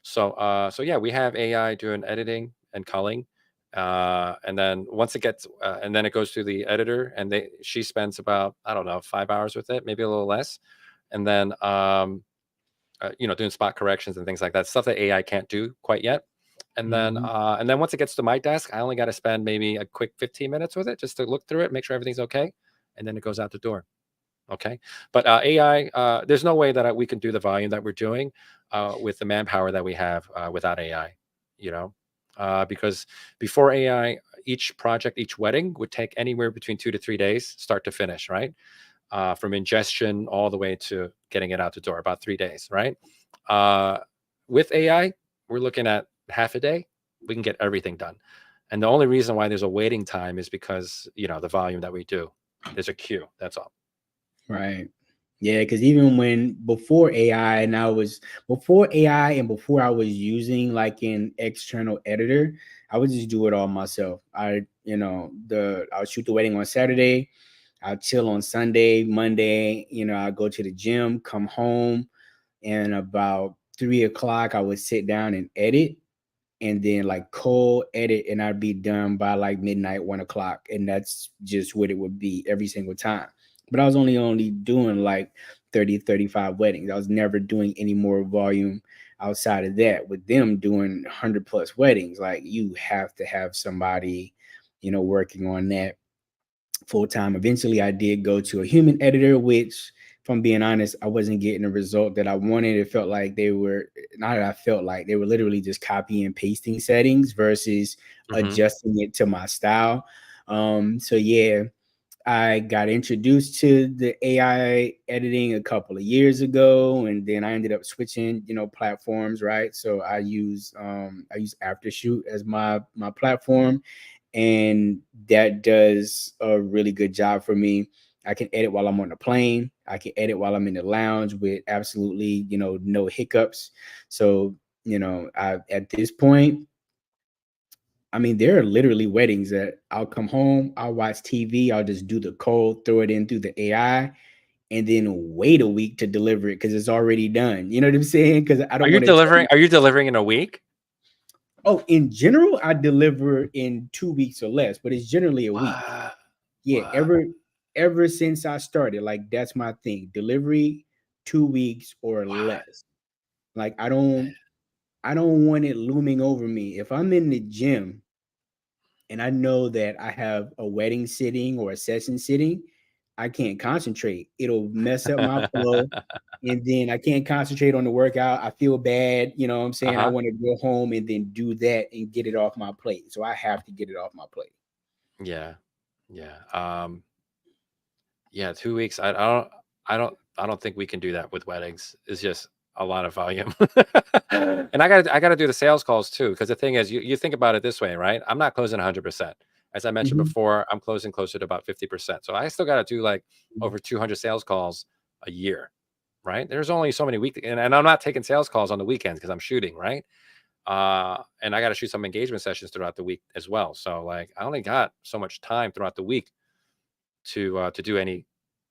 So yeah, we have AI doing editing and culling, and then once it gets, and then it goes through the editor, and she spends about, I don't know, 5 hours with it, maybe a little less, and then doing spot corrections and things like that, stuff that AI can't do quite yet. Mhm. And then once it gets to my desk, I only got to spend maybe a quick 15 minutes with it just to look through it, make sure everything's okay, and then it goes out the door. Okay. But AI, there's no way that we can do the volume that we're doing with the manpower that we have without AI, you know, because before AI, each project, each wedding would take anywhere between 2 to 3 days, start to finish, right? From ingestion all the way to getting it out the door, about 3 days, right? Uh, with AI, we're looking at half a day. We can get everything done. And the only reason why there's a waiting time is because, the volume that we do, there's a queue. That's all. Right. Yeah, because even when before AI and I was before AI and before I was using like an external editor, I would just do it all myself. I'll shoot the wedding on Saturday, I'll chill on Sunday, Monday, I'll go to the gym, come home, and about 3 o'clock I would sit down and edit and then like cold edit and I'd be done by like midnight, 1 o'clock. And that's just what it would be every single time. But I was only doing like 30, 35 weddings. I was never doing any more volume outside of that. With them doing 100 plus weddings, like you have to have somebody, working on that full time. Eventually, I did go to a human editor, which, if I'm being honest, I wasn't getting the result that I wanted. It felt like they were not that I felt like they were literally just copy and pasting settings versus Hmm. adjusting it to my style. So yeah, I got introduced to the AI editing a couple of years ago, and then I ended up switching, platforms, right? So I use Aftershoot as my platform, and that does a really good job for me. I can edit while I'm on the plane. I can edit while I'm in the lounge with absolutely, no hiccups. So, at this point, I mean, there are literally weddings that I'll come home, I'll watch TV, I'll just do the code, throw it in through the AI, and then wait a week to deliver it because it's already done. You know what I'm saying? Because I Are don't you want to tell delivering? my Are you delivering in a week? oh, in general, I deliver in 2 weeks or less, but it's generally a week. What? Yeah, What? ever since I started, like that's my thing. Delivery 2 weeks or What? less. Like I don't want it looming over me. If I'm in the gym and I know that I have a wedding sitting or a session sitting, I can't concentrate. It'll mess up my flow. And then I can't concentrate on the workout. I feel bad. You know what I'm saying? I Uh-huh. want to go home and then do that and get it off my plate. So I have to get it off my plate. Yeah. Yeah. Yeah, 2 weeks. I don't think we can do that with weddings. It's just a lot of volume. And I gotta do the sales calls too, because the thing is, you think about it this way, right? I'm not closing 100%. As I mentioned Mhm. before, I'm closing closer to about 50%. So I still gotta do like over 200 sales calls a year, right? There's only so many week, and I'm not taking sales calls on the weekends because I'm shooting, right? And I gotta shoot some engagement sessions throughout the week as well. So like I only got so much time throughout the week to do any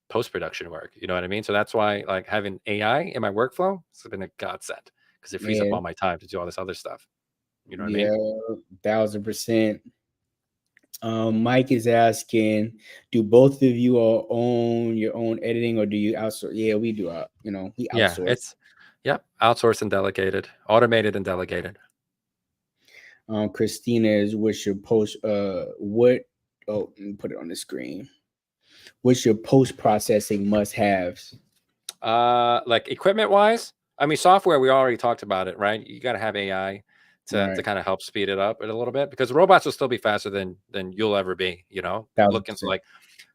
post-production work. You know what I mean? So that's why like having AI in my workflow has been a godsend because it frees up Yeah, all my time to do all this other stuff. You know what I mean? yeah, 1,000%. Mike is asking, do both of you all own your own editing or do you outsource? Yeah, we do. We Yeah, outsource. it's yep, outsourced and delegated, automated and delegated. Christina is what's your post? What? Oh, let me put it on the screen. What's your post processing must haves? Like equipment wise, I mean software, we already talked about it, right? You got to have AI to Right, kind of help speed it up a little bit because robots will still be faster than you'll ever be, thousand looking percent.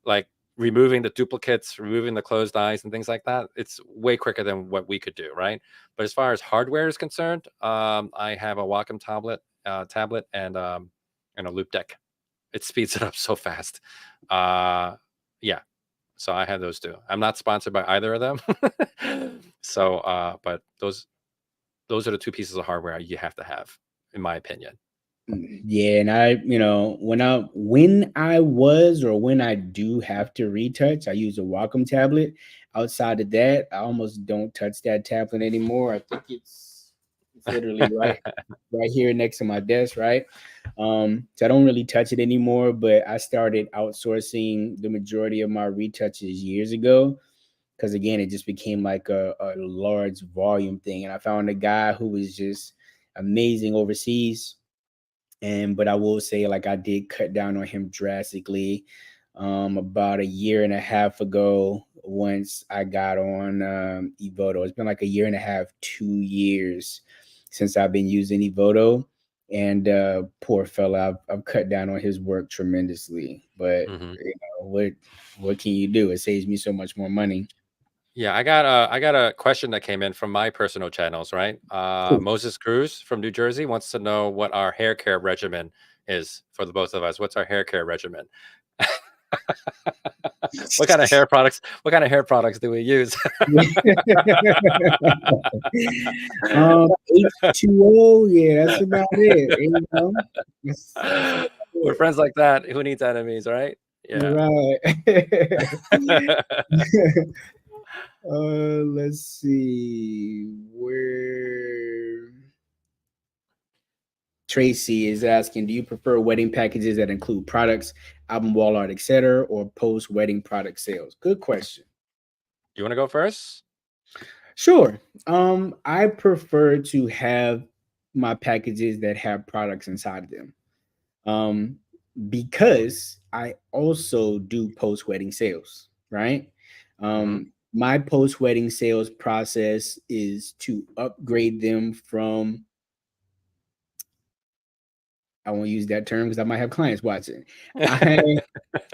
like removing the duplicates, removing the closed eyes and things like that. It's way quicker than what we could do, right? But as far as hardware is concerned, I have a Wacom tablet and a loop deck. It speeds it up so fast. Yeah, so I have those two. I'm not sponsored by either of them. So, but those are the two pieces of hardware you have to have, in my opinion. Yeah, and when I do have to retouch, I use a Wacom tablet. Outside of that, I almost don't touch that tablet anymore. I think it's It's literally right here next to my desk, right? So I don't really touch it anymore, but I started outsourcing the majority of my retouches years ago because again, it just became like a large volume thing. And I found a guy who was just amazing overseas. And but I will say, like, I did cut down on him drastically about a year and a half ago once I got on Evoto. It's been like a year and a half, 2 years since I've been using Evoto. And poor fella, I've cut down on his work tremendously. But Mhm. what can you do? It saves me so much more money. Yeah, I got a question that came in from my personal channels, right? Cool. Moses Cruz from New Jersey wants to know what our hair care regimen is for the both of us. What's our hair care regimen? What kind of hair products do we use? H2O, yeah, that's about it. You know, that's about With it. friends like that, who needs enemies, right? Yeah. Right. Let's see where Tracy is asking, do you prefer wedding packages that include products, album wall art, etc., or post wedding product sales? Good question. You want to go first? Sure. I prefer to have my packages that have products inside of them. Um, because I also do post wedding sales, right? Hmm. My post wedding sales process is to upgrade them from, I won't use that term because I might have clients watching. I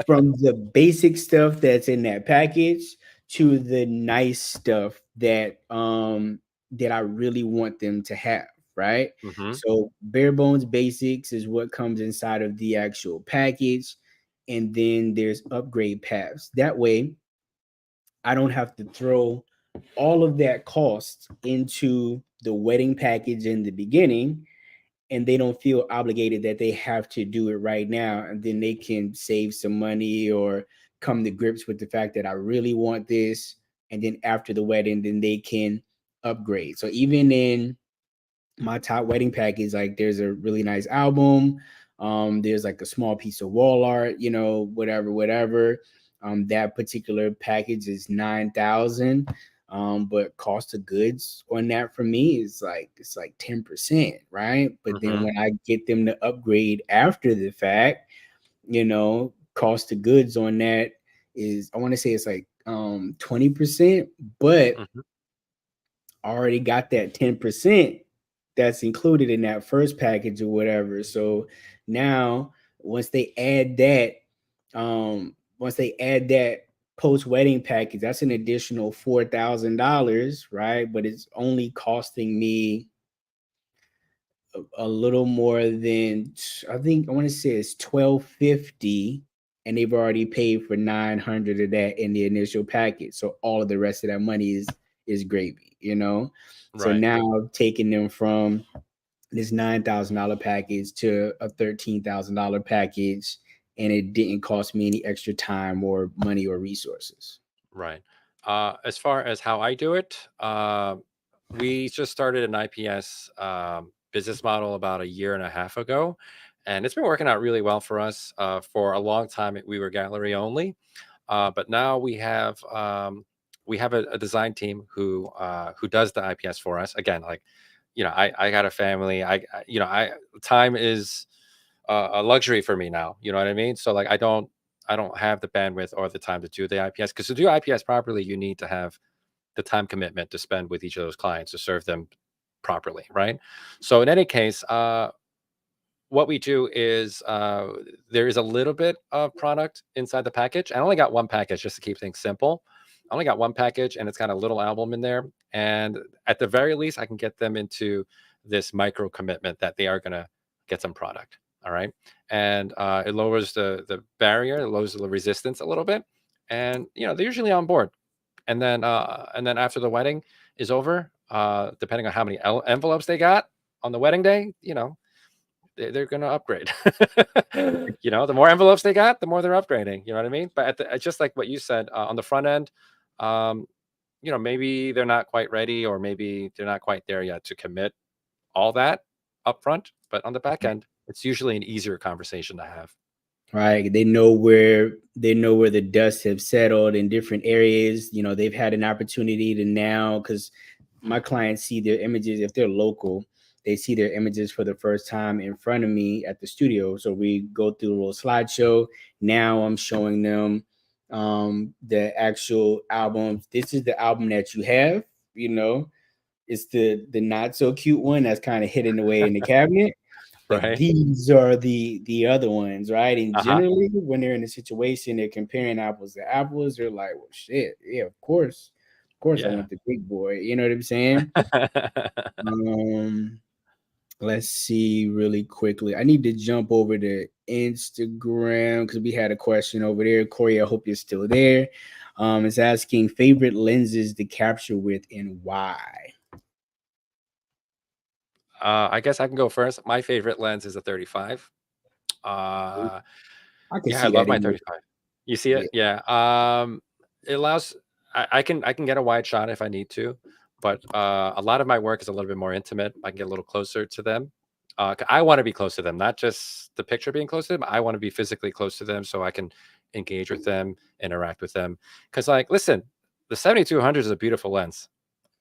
from the basic stuff that's in that package to the nice stuff that I really want them to have, right? Hmm. So bare bones basics is what comes inside of the actual package, and then there's upgrade paths. That way I don't have to throw all of that cost into the wedding package in the beginning, and they don't feel obligated that they have to do it right now, and then they can save some money or come to grips with the fact that I really want this, and then after the wedding then they can upgrade. So even in my top wedding package, like there's a really nice album, there's like a small piece of wall art, whatever. That particular package is 9,000, but cost of goods on that for me is like it's like 10%, right? But then Hmm. when I get them to upgrade after the fact, cost of goods on that is, I want to say it's like 20%, but Hmm. already got that 10% that's included in that first package or whatever. So now once they add that, post wedding package, that's an additional $4,000, right? But it's only costing me a little more than, I think I want to say it's 1,250, and they've already paid for 900 of that in the initial package. So all of the rest of that money is gravy. So Right. now I've taken them from this $9,000 package to a $13,000 package, and it didn't cost me any extra time or money or resources. Right. As far as how I do it, we just started an IPS business model about a year and a half ago, and it's been working out really well for us. For a long time, we were gallery only, but now we have a design team who does the IPS for us. Again, like I got a family. I time is a luxury for me now. You know what I mean? So like I don't have the bandwidth or the time to do the IPS, because to do IPS properly, you need to have the time commitment to spend with each of those clients to serve them properly, right? So in any case, what we do is there is a little bit of product inside the package. I only got one package just to keep things simple. I only got one package and it's got a little album in there. And at the very least, I can get them into this micro commitment that they are going to get some product. All right. And it lowers the barrier, it lowers the resistance a little bit. And, they're usually on board. And then after the wedding is over, depending on how many envelopes they got on the wedding day, they're going to upgrade. The more envelopes they got, the more they're upgrading. You know what I mean? But just like what you said, on the front end, maybe they're not quite ready, or maybe they're not quite there yet to commit all that upfront, but on the back end, it's usually an easier conversation to have. Right. They know where the dust have settled in different areas. They've had an opportunity to now, because my clients see their images, if they're local, they see their images for the first time in front of me at the studio. So we go through a little slideshow. Now I'm showing them the actual album. This is the album that you have, you know. It's the not so cute one that's kind of hidden away in the cabinet. But Right? these are the other ones, right? And Uh-huh. generally, when they're in a situation, they're comparing apples to apples. They're like, "Well, shit, yeah, of course, I Yeah. want the big boy." You know what I'm saying? Um, let's see really quickly. I need to jump over to Instagram because we had a question over there. Corey, I hope you're still there. It's asking favorite lenses to capture with and why. I guess I can go first. My favorite lens is a 35. Uh, I can yeah, I see love that my in you. 35. You see Yeah. it? Yeah. It allows I can get a wide shot if I need to, but a lot of my work is a little bit more intimate. I can get a little closer to them. I want to be close to them, not just the picture being close to them. I want to be physically close to them so I can engage with them, interact with them. Because, like, listen, the 7200 is a beautiful lens.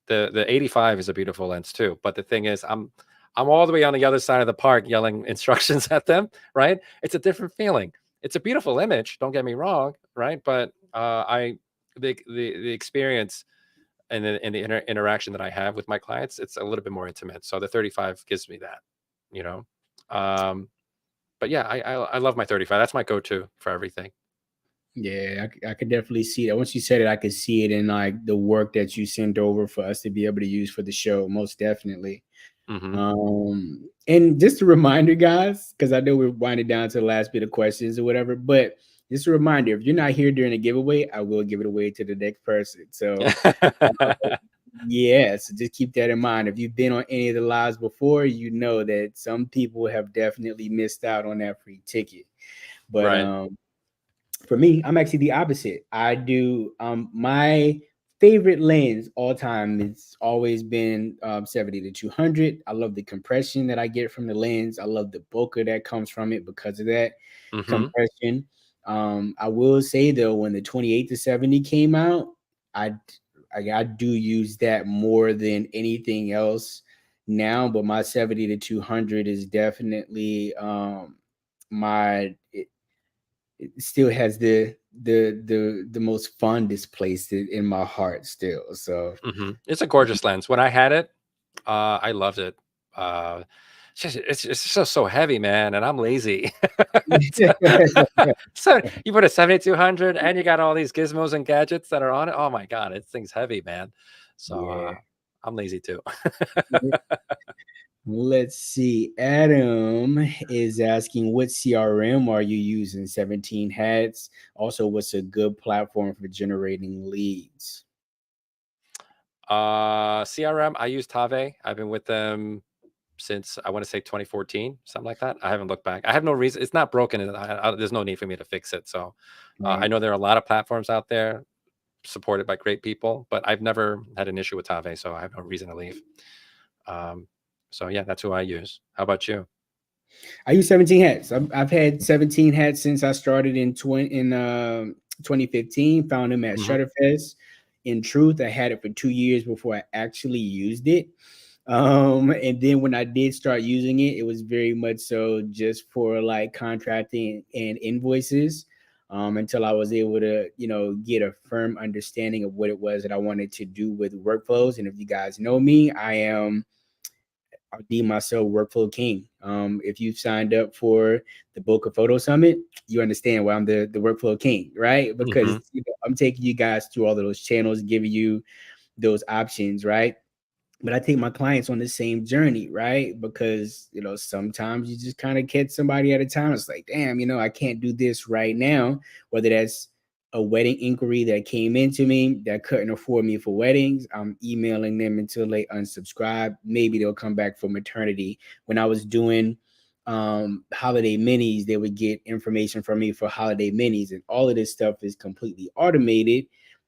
The 85 is a beautiful lens too. But the thing is, I'm all the way on the other side of the park yelling instructions at them, right? It's a different feeling. It's a beautiful image, don't get me wrong, right? But I the experience and the interaction that I have with my clients, it's a little bit more intimate. So the 35 gives me that, you know. Um, but yeah, I love my 35. That's my go-to for everything. Yeah, I could definitely see that. Once you said it, I could see it in like the work that you sent over for us to be able to use for the show. Most definitely. Hmm. And just a reminder, guys, because I know we're winding down to the last bit of questions or whatever, but just a reminder, if you're not here during the giveaway, I will give it away to the next person. So yeah, so just keep that in mind. If you've been on any of the lives before, you know that some people have definitely missed out on that free ticket. But Right. for me, I'm actually the opposite. I do my favorite lens all time. It's always been 70 to 200. I love the compression that I get from the lens. I love the bokeh that comes from it because of that Hmm. compression. I will say though, when the 28 to 70 came out, I I do use that more than anything else now. But my 70 to 200 is definitely my it still has the most fondest place in my heart still. So It's a gorgeous lens. When I had it, I loved it. Uh, it's just so heavy, man, and I'm lazy. So, so you put a 7200 and you got all these gizmos and gadgets that are on it. Oh my god, it thing's heavy, man. So yeah. I'm lazy too. Let's see. Adam is asking, what CRM are you using? 17 hats. Also, what's a good platform for generating leads? CRM, I use Tave. I've been with them since I want to say 2014, something like that. I haven't looked back. I have no reason. It's not broken, and there's no need for me to fix it. So I Right. know there are a lot of platforms out there supported by great people, but I've never had an issue with Tave, so I have no reason to leave. Um, so yeah, that's who I use. How about you? I use 17 hats. I've had 17 hats since I started in 2015. Found them at Hmm. Shutterfest. In truth, I had it for 2 years before I actually used it. And then when I did start using it, it was very much so just for like contracting and invoices. Until I was able to, get a firm understanding of what it was that I wanted to do with workflows. And if you guys know me, I deem myself workflow king. If you've signed up for the Bokeh Photo Summit, you understand why I'm the workflow king, right? Because Hmm. I'm taking you guys through all of those channels, giving you those options, right? But I take my clients on the same journey, right? Because sometimes you just kind of catch somebody at a time. It's like, damn, I can't do this right now. Whether that's a wedding inquiry that came into me that couldn't afford me for weddings, I'm emailing them until they unsubscribe. Maybe they'll come back for maternity. When I was doing holiday minis, they would get information from me for holiday minis, and all of this stuff is completely automated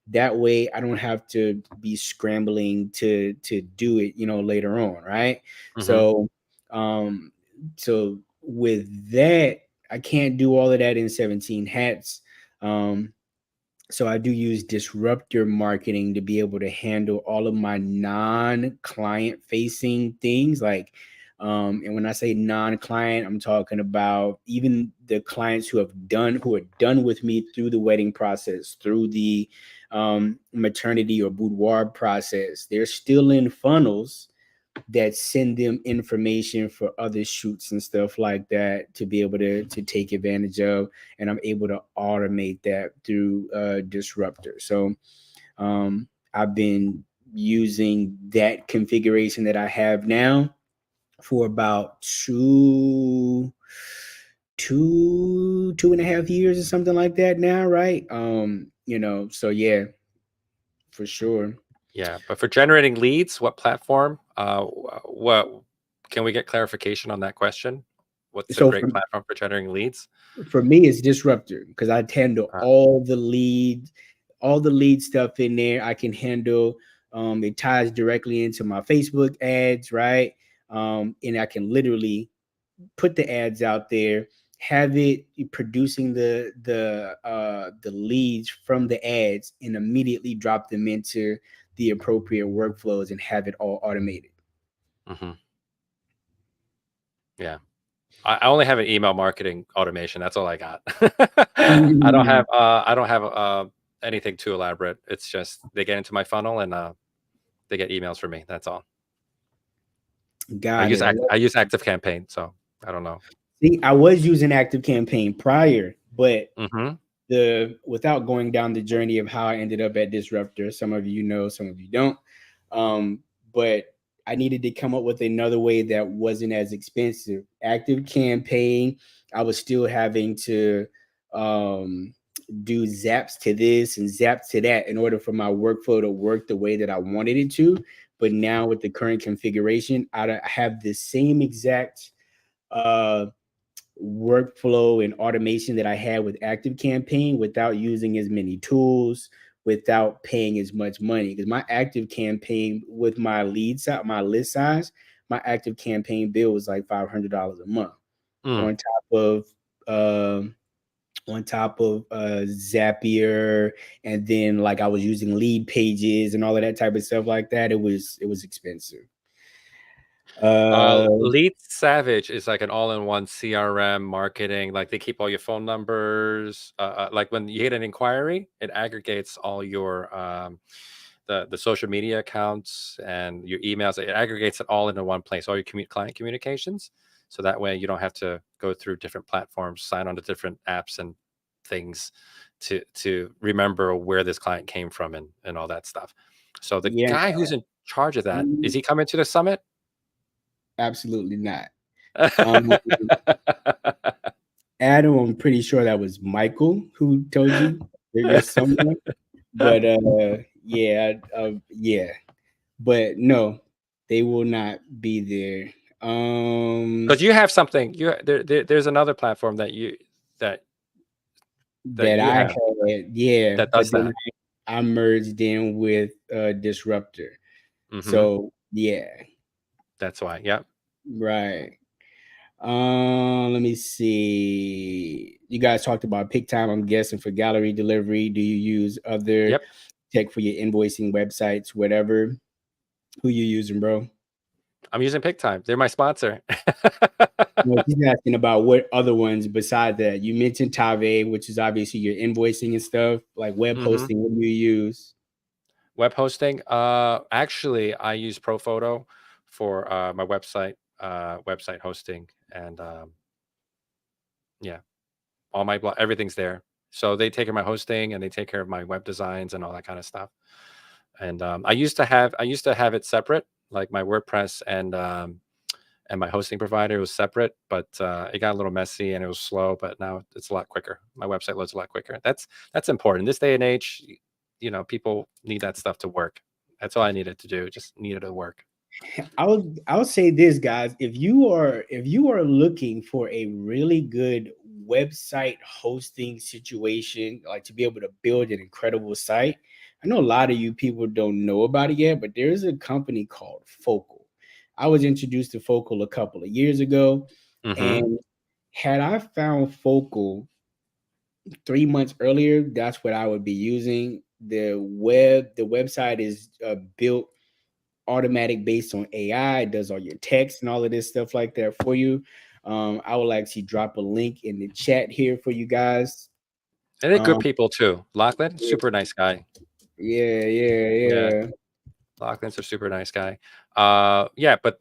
That way I don't have to be scrambling to do it, later on, right? Mhm. So um so with that, I can't do all of that in 17 hats. Um so I do use disruptor marketing to be able to handle all of my non-client facing things, like and when I say non-client, I'm talking about even the clients who are done with me through the wedding process, through the maternity or boudoir process. They're still in funnels that send them information for other shoots and stuff like that to be able to take advantage of, and I'm able to automate that through disruptor. So I've been using that configuration that I have now for about two and a half years or something like that now, right? So yeah, for sure. Yeah, but for generating leads, what platform? What can we get clarification on that question? What's a So great platform for generating leads? for me it's disruptor because I handle Uh, all the lead stuff in there. I can handle it ties directly into my Facebook ads, right? And I can literally put the ads out there, have it producing the leads from the ads, and immediately drop them into the appropriate workflows and have it all automated. mhm. Yeah. I only have an email marketing automation. That's all I got. I don't have anything too elaborate. It's just they get into my funnel and they get emails from me. That's all. Got it. I use Active Campaign, so I don't know. See, I was using Active Campaign prior, but Hmm. the without going down the journey of how I ended up at Disruptor. Some of you know, some of you don't. But I needed to come up with another way that wasn't as expensive. Active Campaign, I was still having to um, do zaps to this and zaps to that in order for my workflow to work the way that I wanted it to. But now with the current configuration, I have the same exact uh, workflow and automation that I had with Active Campaign without using as many tools, without paying as much money. Because my Active Campaign with my list size, my Active Campaign bill was like $500 a month Mm. on top of um Zapier, and then like I was using lead pages and all of that type of stuff like that. It was expensive. Uh Lead Savage is like an all-in-one CRM marketing. Like they keep all your phone numbers. Like when you hit an inquiry, it aggregates all your the social media accounts and your emails. It aggregates it all into one place. All your client communications. So that way you don't have to go through different platforms, sign on to different apps and things to remember where this client came from and all that stuff. So the yeah, guy who's in charge of that, is mm, he coming to the summit? absolutely not. Um, Adam, I'm pretty sure that was Michael who told you you're someone, but yeah, but no, they will not be there. Because you have something, there's another platform that that That you I have had, yeah, that but does then that. I merged in with Disruptor. Mhm. So yeah, That's why, yep. right. Let me see. You guys talked about pick time, I'm guessing, for gallery delivery. Do you use other Yep. tech for your invoicing websites, whatever? Who you using, bro? I'm using PickTime. They're my sponsor. No, he's asking about what other ones beside that. You mentioned Tave, which is obviously your invoicing and stuff, like web Mhm. hosting. What do you use? Web hosting, actually, I use Profoto for, my website hosting, and, yeah, all my everything's there. So they take care of my hosting, and they take care of my web designs and all that kinda stuff. And I used to have it separate, like my WordPress and my hosting provider was separate, but it got a little messy and it was slow. But now it's a lot quicker. My website loads a lot quicker. That's important in this day and age. People need that stuff to work. That's all I needed to do. Just needed to work. I'll say this, guys. If you are looking for a really good website hosting situation, like to be able to build an incredible site, I know a lot of you people don't know about it yet, but there is a company called Focal. I was introduced to Focal a couple of years ago, Hmm. and had I found Focal 3 months earlier, that's what I would be using. The website is built automatic based on AI. It does all your text and all of this stuff like that for you. I will actually drop a link in the chat here for you guys. And they're good Um, people too. Lachlan, super nice guy. yeah, yeah, Yeah, yeah, Lachlan's a super nice guy. Yeah, but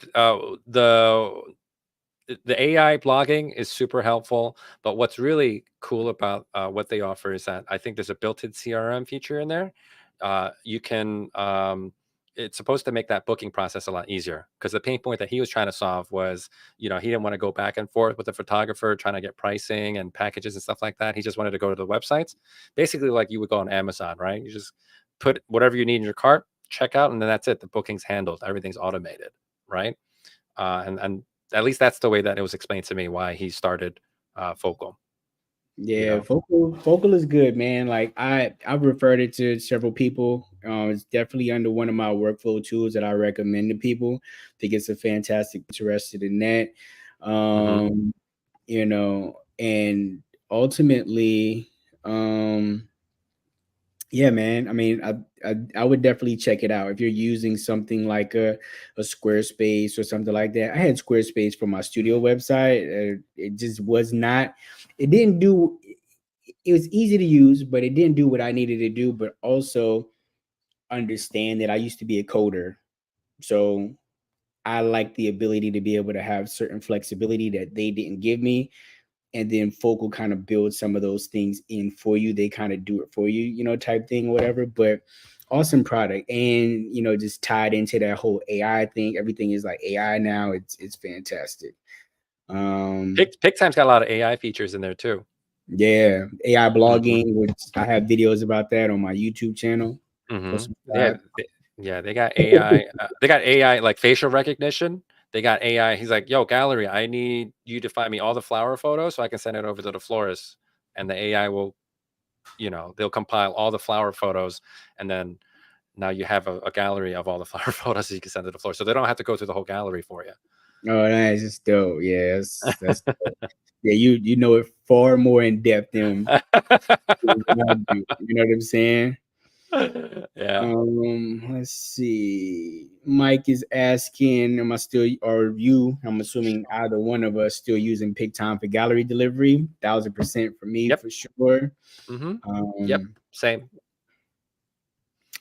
the AI blogging is super helpful, but what's really cool about what they offer is that I think there's a built-in CRM feature in there. You can, it's supposed to make that booking process a lot easier because the pain point that he was trying to solve was, he didn't want to go back and forth with the photographer trying to get pricing and packages and stuff like that. He just wanted to go to the websites, basically like you would go on Amazon, right? You just put whatever you need in your cart, check out, and then that's it. The booking's handled. Everything's automated, right? And at least that's the way that it was explained to me why he started Focal. You yeah. know. Focal is good, man. Like I've referred it to several people. It's definitely under one of my workflow tools that I recommend to people. I think it's a fantastic. Interested in that. Hmm. Um, and ultimately, um, yeah, man. I mean, I would definitely check it out if you're using something like a Squarespace or something like that. I had Squarespace for my studio website. It just was not. It didn't do. It was easy to use, but it didn't do what I needed to do. But also understand that I used to be a coder, so I like the ability to be able to have certain flexibility that they didn't give me, and then Focal kind of builds some of those things in for you. They kind of do it for you, type thing, whatever. But awesome product, and just tied into that whole AI thing. Everything is like AI now. It's fantastic. Um, PicTime's got a lot of AI features in there too. yeah, AI Hmm. blogging, which I have videos about that on my YouTube channel. Go Hmm. Yeah, subscribe. yeah, they got AI. They got AI like facial recognition. They got AI. He's like, "Yo, gallery, I need you to find me all the flower photos so I can send it over to the florist." And the AI will, they'll compile all the flower photos, and then now you have a gallery of all the flower photos that you can send to the florist. So they don't have to go through the whole gallery for you. Oh, nice, just dope. Yeah, that's dope. Yeah. You know it far more in depth than I do. You know what I'm saying? Yeah. Let's see. Mike is asking, am I still, or you, I'm assuming either one of us still using PickTime for gallery delivery? 1,000% for me, Yep. for sure. Hmm. Yep. Um, Same.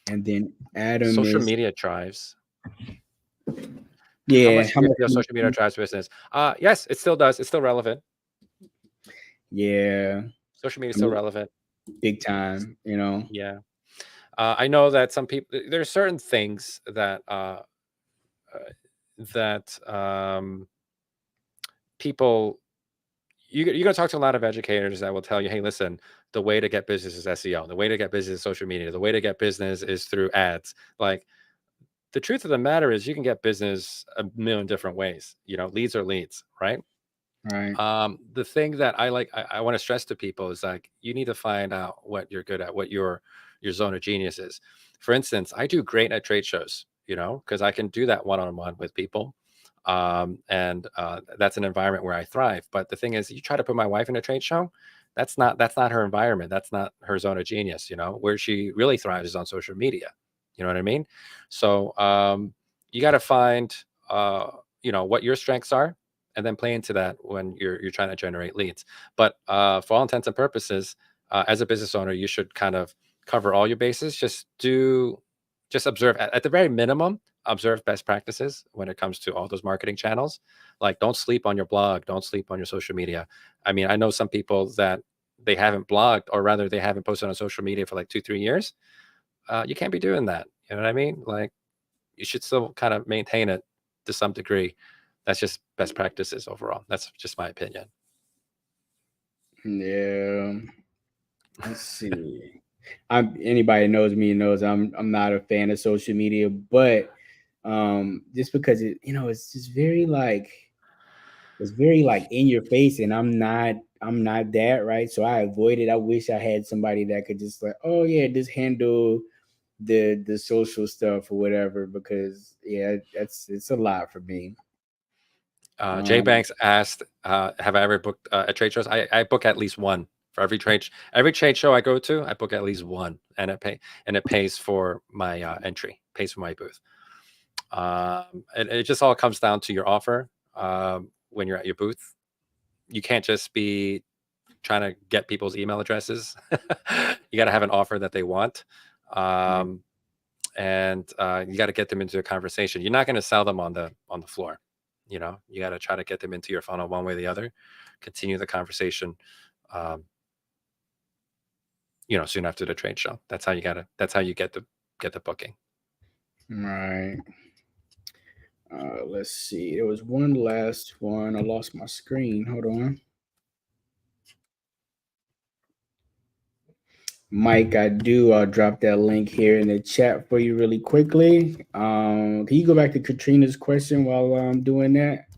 and then Adam Social is, media drives. How yeah, much how do you much? feel social media drives business? Yes, it still does. It's still relevant. Yeah, Social media is I still mean, relevant. big time. Yeah. I know that some people, there are certain things uh, that people, you're going to talk to a lot of educators that will tell you, hey, listen, the way to get business is SEO. The way to get business is social media. The way to get business is through ads. Like, the truth of the matter is you can get business a million different ways. Leads are leads, right? Right. The thing that I want to stress to people is like you need to find out what you're good at, what your zone of genius is. For instance, I do great at trade shows, because I can do that one-on-one with people. And that's an environment where I thrive. But the thing is, you try to put my wife in a trade show, that's not her environment. That's not her zone of genius. Where she really thrives is on social media. You know what I mean? So you got to find what your strengths are, and then play into that when you're trying to generate leads. But for all intents and purposes, as a business owner, you should kind of cover all your bases. Just observe at the very minimum, observe best practices when it comes to all those marketing channels. Like, don't sleep on your blog, don't sleep on your social media. I mean, I know some people that they haven't blogged, or rather they haven't posted on social media for like 2-3 years. You can't be doing that. You know what I mean? Like, you should still kind of maintain it to some degree. That's just best practices overall. That's just my opinion. Yeah. Let's see. Anybody knows me knows I'm not a fan of social media, but just because it's just very like in your face, and I'm not that, right. So I avoid it. I wish I had somebody that could just like, oh yeah, just handle the social stuff or whatever, because yeah, it's a lot for me. Jay Um, Banks asked, "Have I ever booked at trade shows?" I book at least one for every trade show I go to. I book at least one, and it pays for my entry, pays for my booth. It just all comes down to your offer when you're at your booth. You can't just be trying to get people's email addresses. You got to have an offer that they want. yeah. Um, and you got to get them into a conversation. You're not going to sell them on the floor. You know, you got to try to get them into your funnel one way or the other. Continue the conversation. Um, soon after the trade show. That's how you got to. That's how you get the booking. Right. Let's see. There was one last one. I lost my screen. Hold on. Mike, I'll drop that link here in the chat for you really quickly. Can you go back to Katrina's question while I'm doing that?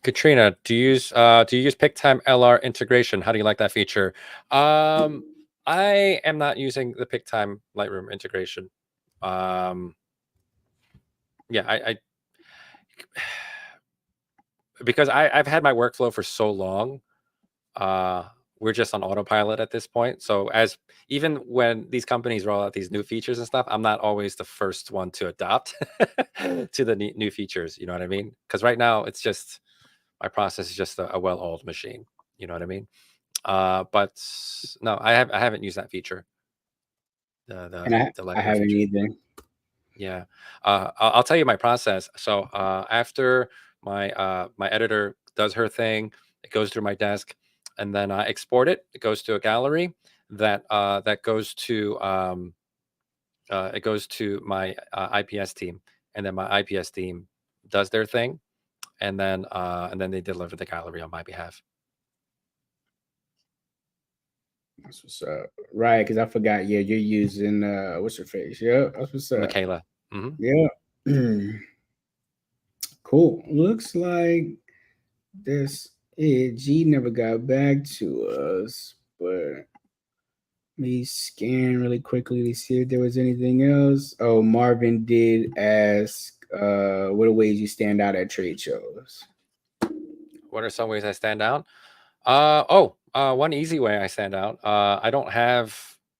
Katrina, do you use PickTime LR integration? How do you like that feature? I am not using the PickTime Lightroom integration. Um, yeah, I because I've had my workflow for so long. Uh, we're just on autopilot at this point. So as even when these companies roll out these new features and stuff, I'm not always the first one to adopt to the new features. You know what I mean? Because right now it's just my process is just a well-oiled machine. You know what I mean? But no, I haven't used that feature, the And the the I Lightroom haven't feature. either. Yeah, I'll tell you my process. So after my editor does her thing, it goes through my desk, and then I export it. It goes to a gallery that goes to it goes to my IPS team, and then my IPS team does their thing, and then they deliver the gallery on my behalf. That's what's up. Right, because I forgot. Yeah, you're using what's your face? Yeah, that's what's up. Michaela. Hmm. Yeah. Cool. Looks like this it. G never got back to us, but me scan really quickly to see if there was anything else. Oh, Marvin did ask, what are ways you stand out at trade shows? What are some ways I stand out? One easy way I stand out. I don't have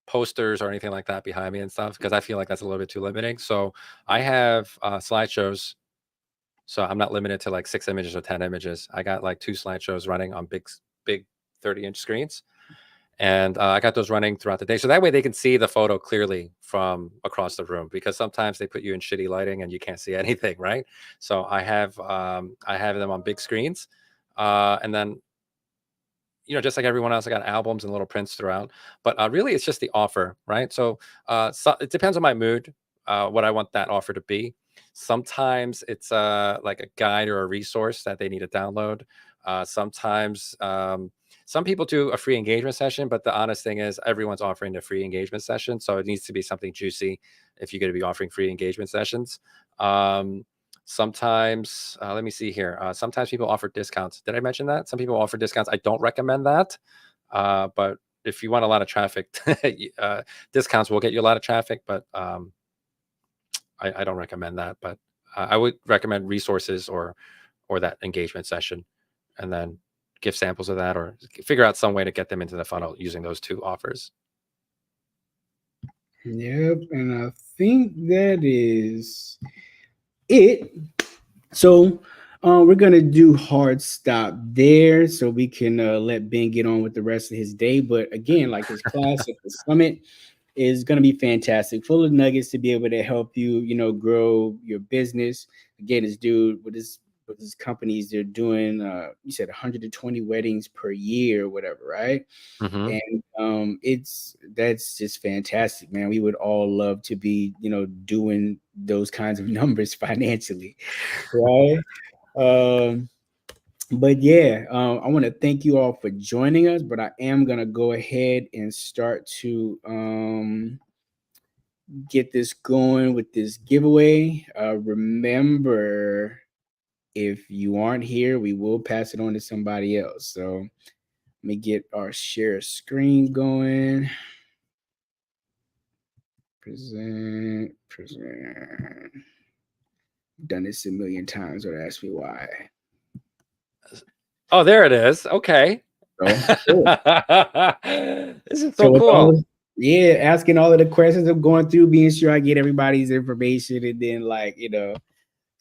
posters or anything like that behind me and stuff because I feel like that's a little bit too limiting. So I have slideshows. So I'm not limited to like 6 images or 10 images. I got like two slideshows running on big 30-inch screens. And I got those running throughout the day. So that way they can see the photo clearly from across the room because sometimes they put you in shitty lighting and you can't see anything, right? So I have them on big screens. And then just like everyone else, I got albums and little prints throughout. But really, it's just the offer, right? So it depends on my mood, what I want that offer to be. Sometimes it's like a guide or a resource that they need to download. Sometimes some people do a free engagement session, but the honest thing is, everyone's offering a free engagement session, so it needs to be something juicy if you're going to be offering free engagement sessions. Um, Sometimes, let me see here. Sometimes people offer discounts. Did I mention that? Some people offer discounts. I don't recommend that. But if you want a lot of traffic, discounts will get you a lot of traffic, but I don't recommend that. But I would recommend resources or that engagement session, and then give samples of that or figure out some way to get them into the funnel using those two offers. Yep, and I think that is it. So we're gonna do hard stop there so we can let Ben get on with the rest of his day. But again, like his class at the summit is gonna be fantastic, full of nuggets to be able to help you, grow your business. Again, this dude with his companies, they're doing you said 120 weddings per year, or whatever, right? Hmm. And that's just fantastic, man. We would all love to be, doing those kinds of numbers financially, right? um but yeah, I want to thank you all for joining us, but I am gonna go ahead and start to get this going with this giveaway. Remember, if you aren't here, we will pass it on to somebody else. So let me get our share screen going. Present. Done this a million times. Don't ask me why. Oh, there it is. Okay. So cool. This is so So with cool. all, yeah, asking all of the questions I'm going through, being sure I get everybody's information, and then like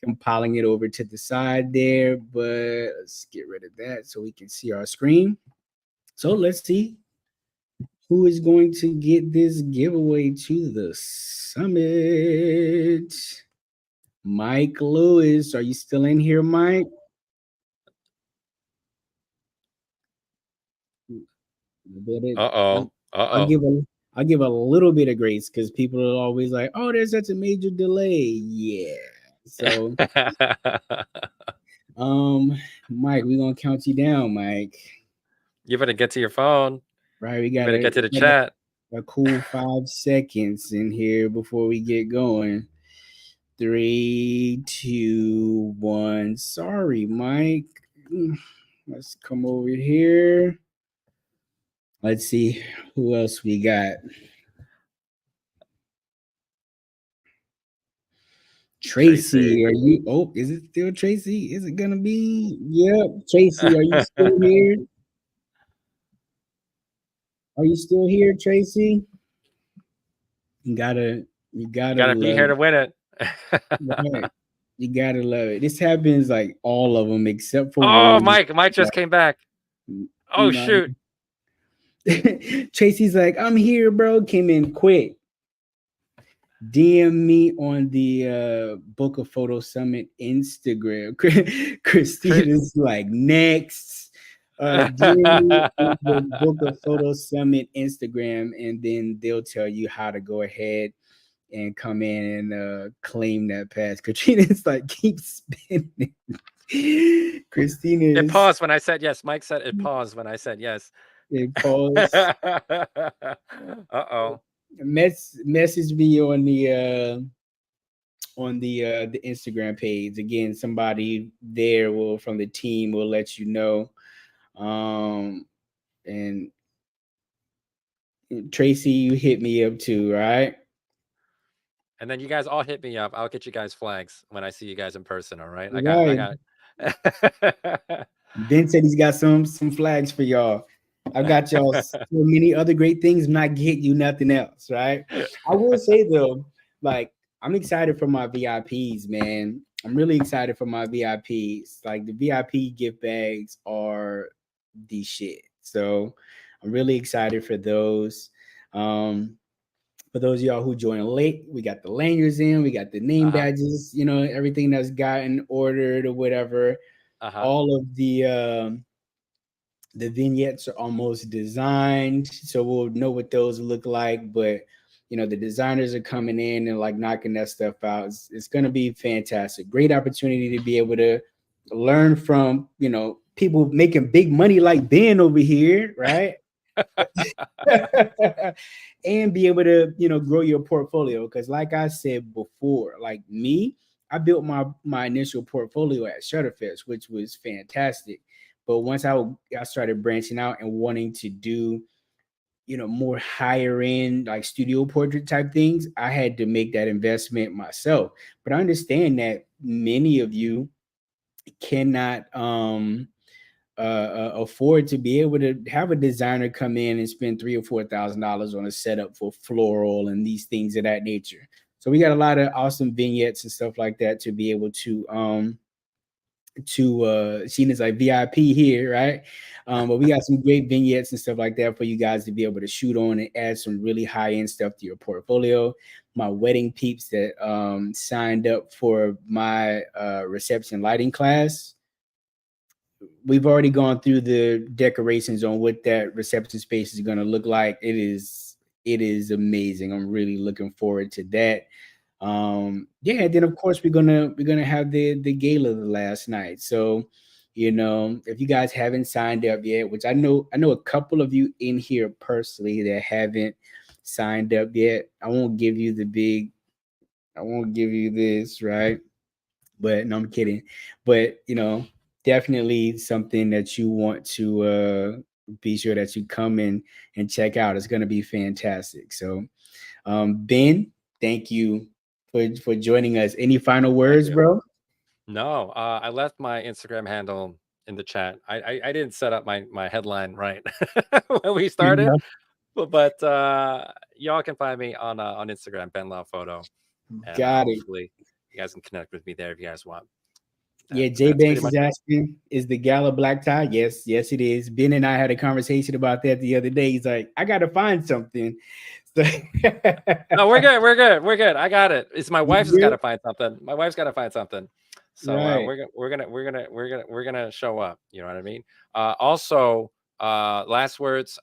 compiling it over to the side there. But let's get rid of that so we can see our screen. So let's see who is going to get this giveaway to the summit. Mike Lewis, are you still in here, Mike? But Uh-oh. I'll Uh-oh. give a I'll give a little bit of grace because people are always like, "Oh, there's such a major delay." Yeah. So, um, Mike, we're gonna count you down, Mike. You better get to your phone. Right? We You got better a, get to the we got chat. a cool 5 seconds in here before we get going. 3, 2, 1. Sorry, Mike. Let's come over here. Let's see who else we got. Tracy. Tracy, are you? Oh, is it still Tracy? Is it gonna be? Yep, Tracy, are you still here? Are you still here, Tracy? You gotta, you You gotta gotta be love here to it. win it. Right. You gotta love it. This happens like all of them except for Oh, one. Mike just came back. Oh, No. shoot. Tracy's like, I'm here, bro. Came in quick. DM me on the Bokeh Photo Summit Instagram. Christina's like, next. DM me on the Bokeh Photo Summit Instagram, and then they'll tell you how to go ahead and come in and claim that pass. Katrina's like, keep spinning. Christina It is paused when I said yes. Mike said it paused when I said yes. a pause. Uh-oh. Message me on the Instagram page. Again, somebody there will from the team will let you know. And Tracy, you hit me up too, right? And then you guys all hit me up. I'll get you guys flags when I see you guys in person, all right? I Right. got Ben said he's got some flags for y'all. I got y'all so many other great things. I'm not getting you nothing else, right? I will say though, like I'm excited for my VIPs, man. I'm really excited for my VIPs. Like the VIP gift bags are the shit. So I'm really excited for those. Um, for those of y'all who joined late, we got the lanyards in, we got the name uh-huh. badges, everything that's gotten ordered or whatever. Uh-huh. All of the vignettes are almost designed, so we'll know what those look like. But the designers are coming in and like knocking that stuff out. It's going to be fantastic. Great opportunity to be able to learn from people making big money like Ben over here, right? And be able to grow your portfolio, because like I said before, like me, I built my initial portfolio at Shutterfest, which was fantastic. But once I started branching out and wanting to do more higher end like studio portrait type things, I had to make that investment myself. But I understand that many of you cannot afford to be able to have a designer come in and spend $3,000 or $4,000 on a setup for floral and these things of that nature. So we got a lot of awesome vignettes and stuff like that to be able to seen as like VIP here, right? But we got some great vignettes and stuff like that for you guys to be able to shoot on and add some really high end stuff to your portfolio. My wedding peeps that signed up for my reception lighting class, we've already gone through the decorations on what that reception space is going to look like. It is amazing. I'm really looking forward to that. Yeah, and then of course we're gonna have the gala the last night. So if you guys haven't signed up yet, which I know a couple of you in here personally that haven't signed up yet, I won't give you this, right? But no, I'm kidding. But definitely something that you want to be sure that you come in and check out. It's going to be fantastic. So Ben, thank you for joining us. Any final Thank words, you. bro? No, I left my Instagram handle in the chat. I didn't set up my headline right when we Good started, enough. but y'all can find me on Instagram, Ben Lau Photo, and Got it. hopefully you guys can connect with me there if you guys want. Yeah, Jay That's pretty Banks is much it. asking, is the gala black tie? Yes, yes, it is. Ben and I had a conversation about that the other day. He's like, I gotta find something. So No, we're good. We're good. We're good. I got it. It's my you wife's has got good? to find something. My wife's got to find something. So Right. we're gonna show up. You know what I mean? Also, last words.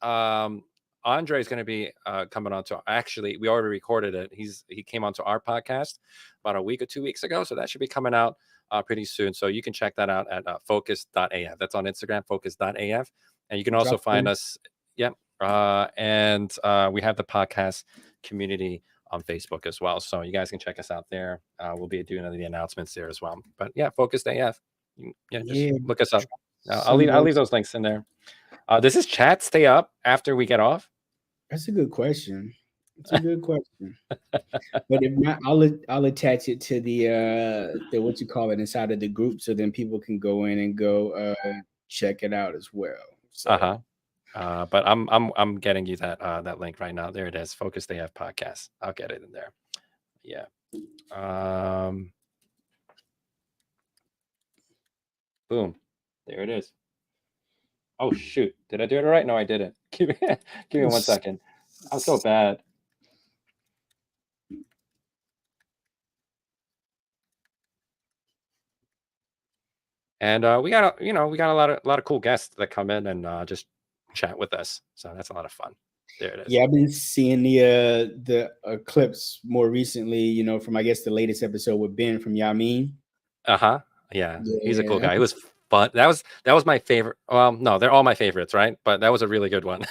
Andre's gonna be coming on to. Actually, we already recorded it. He came onto our podcast about a week or 2 weeks ago, so that should be coming out pretty soon. So you can check that out at focus.af. That's on Instagram, focus.af, and you can also Drop find in. us. Yep. And we have the podcast community on Facebook as well. So you guys can check us out there. We'll be doing the announcements there as well. But yeah, Focused AF. Yeah, just Yeah, look us up. I'll some leave work. those links in there. Does this chat stay up after we get off? That's a good question. It's a good question. But if not, I'll attach it to the what you call it inside of the group, so then people can go in and go check it out as well. So Uh-huh. But I'm getting you that link right now. There it is. Focused AF podcast. I'll get it in there. Yeah. Boom. There it is. Oh shoot. Did I do it right? No, I didn't. Give me 1 second. I'm so bad. And we got a lot of cool guests that come in and just chat with us. So that's a lot of fun. There it is. yeah, I've been seeing the clips more recently, from I guess the latest episode with Ben from Yamin. Uh-huh. Yeah, he's a cool Yeah, guy. It was fun. That was my favorite. Well, no, they're all my favorites, right? But that was a really good one.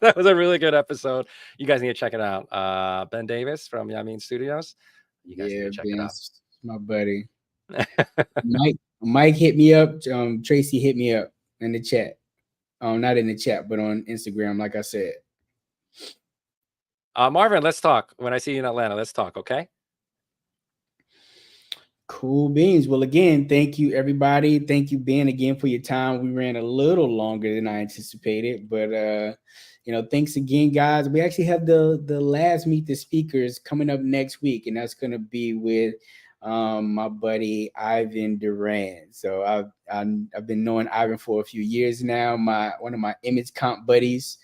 That was a really good episode. You guys need to check it out. Ben Davis from Yamin Studios. You guys need yeah, to check it out. Ben's my buddy. Mike hit me up. Tracy hit me up in the chat. Not in the chat, but on Instagram, like I said. Marvin, let's talk. When I see you in Atlanta, let's talk, okay? Cool beans. Well, again, thank you, everybody. Thank you, Ben, again for your time. We ran a little longer than I anticipated, but thanks again, guys. We actually have the last Meet the Speakers coming up next week, and that's going to be with my buddy Ivan Duran. So I've been knowing Ivan for a few years now. One of my image comp buddies.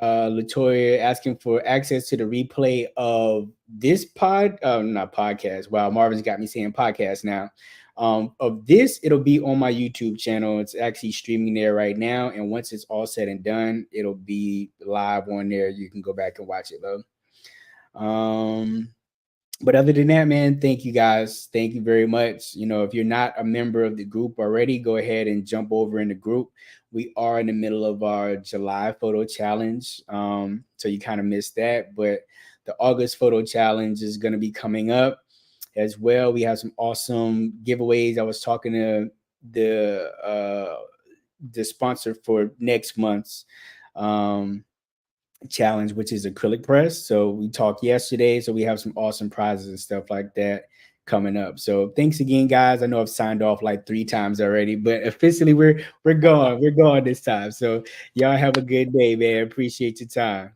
Latoya asking for access to the replay of this not podcast. Wow, Marvin's got me saying podcast now. Of this, it'll be on my YouTube channel. It's actually streaming there right now, and once it's all said and done, it'll be live on there. You can go back and watch it though. But other than that, man, thank you guys. Thank you very much. If you're not a member of the group already, go ahead and jump over in the group. We are in the middle of our July photo challenge. So you kind of missed that, but the August photo challenge is going to be coming up as well. We have some awesome giveaways. I was talking to the sponsor for next month's challenge, which is acrylic press. So we talked yesterday, so we have some awesome prizes and stuff like that coming up. So thanks again, guys. I know I've signed off like 3 times already, but officially we're going this time. So y'all have a good day, man. Appreciate your time.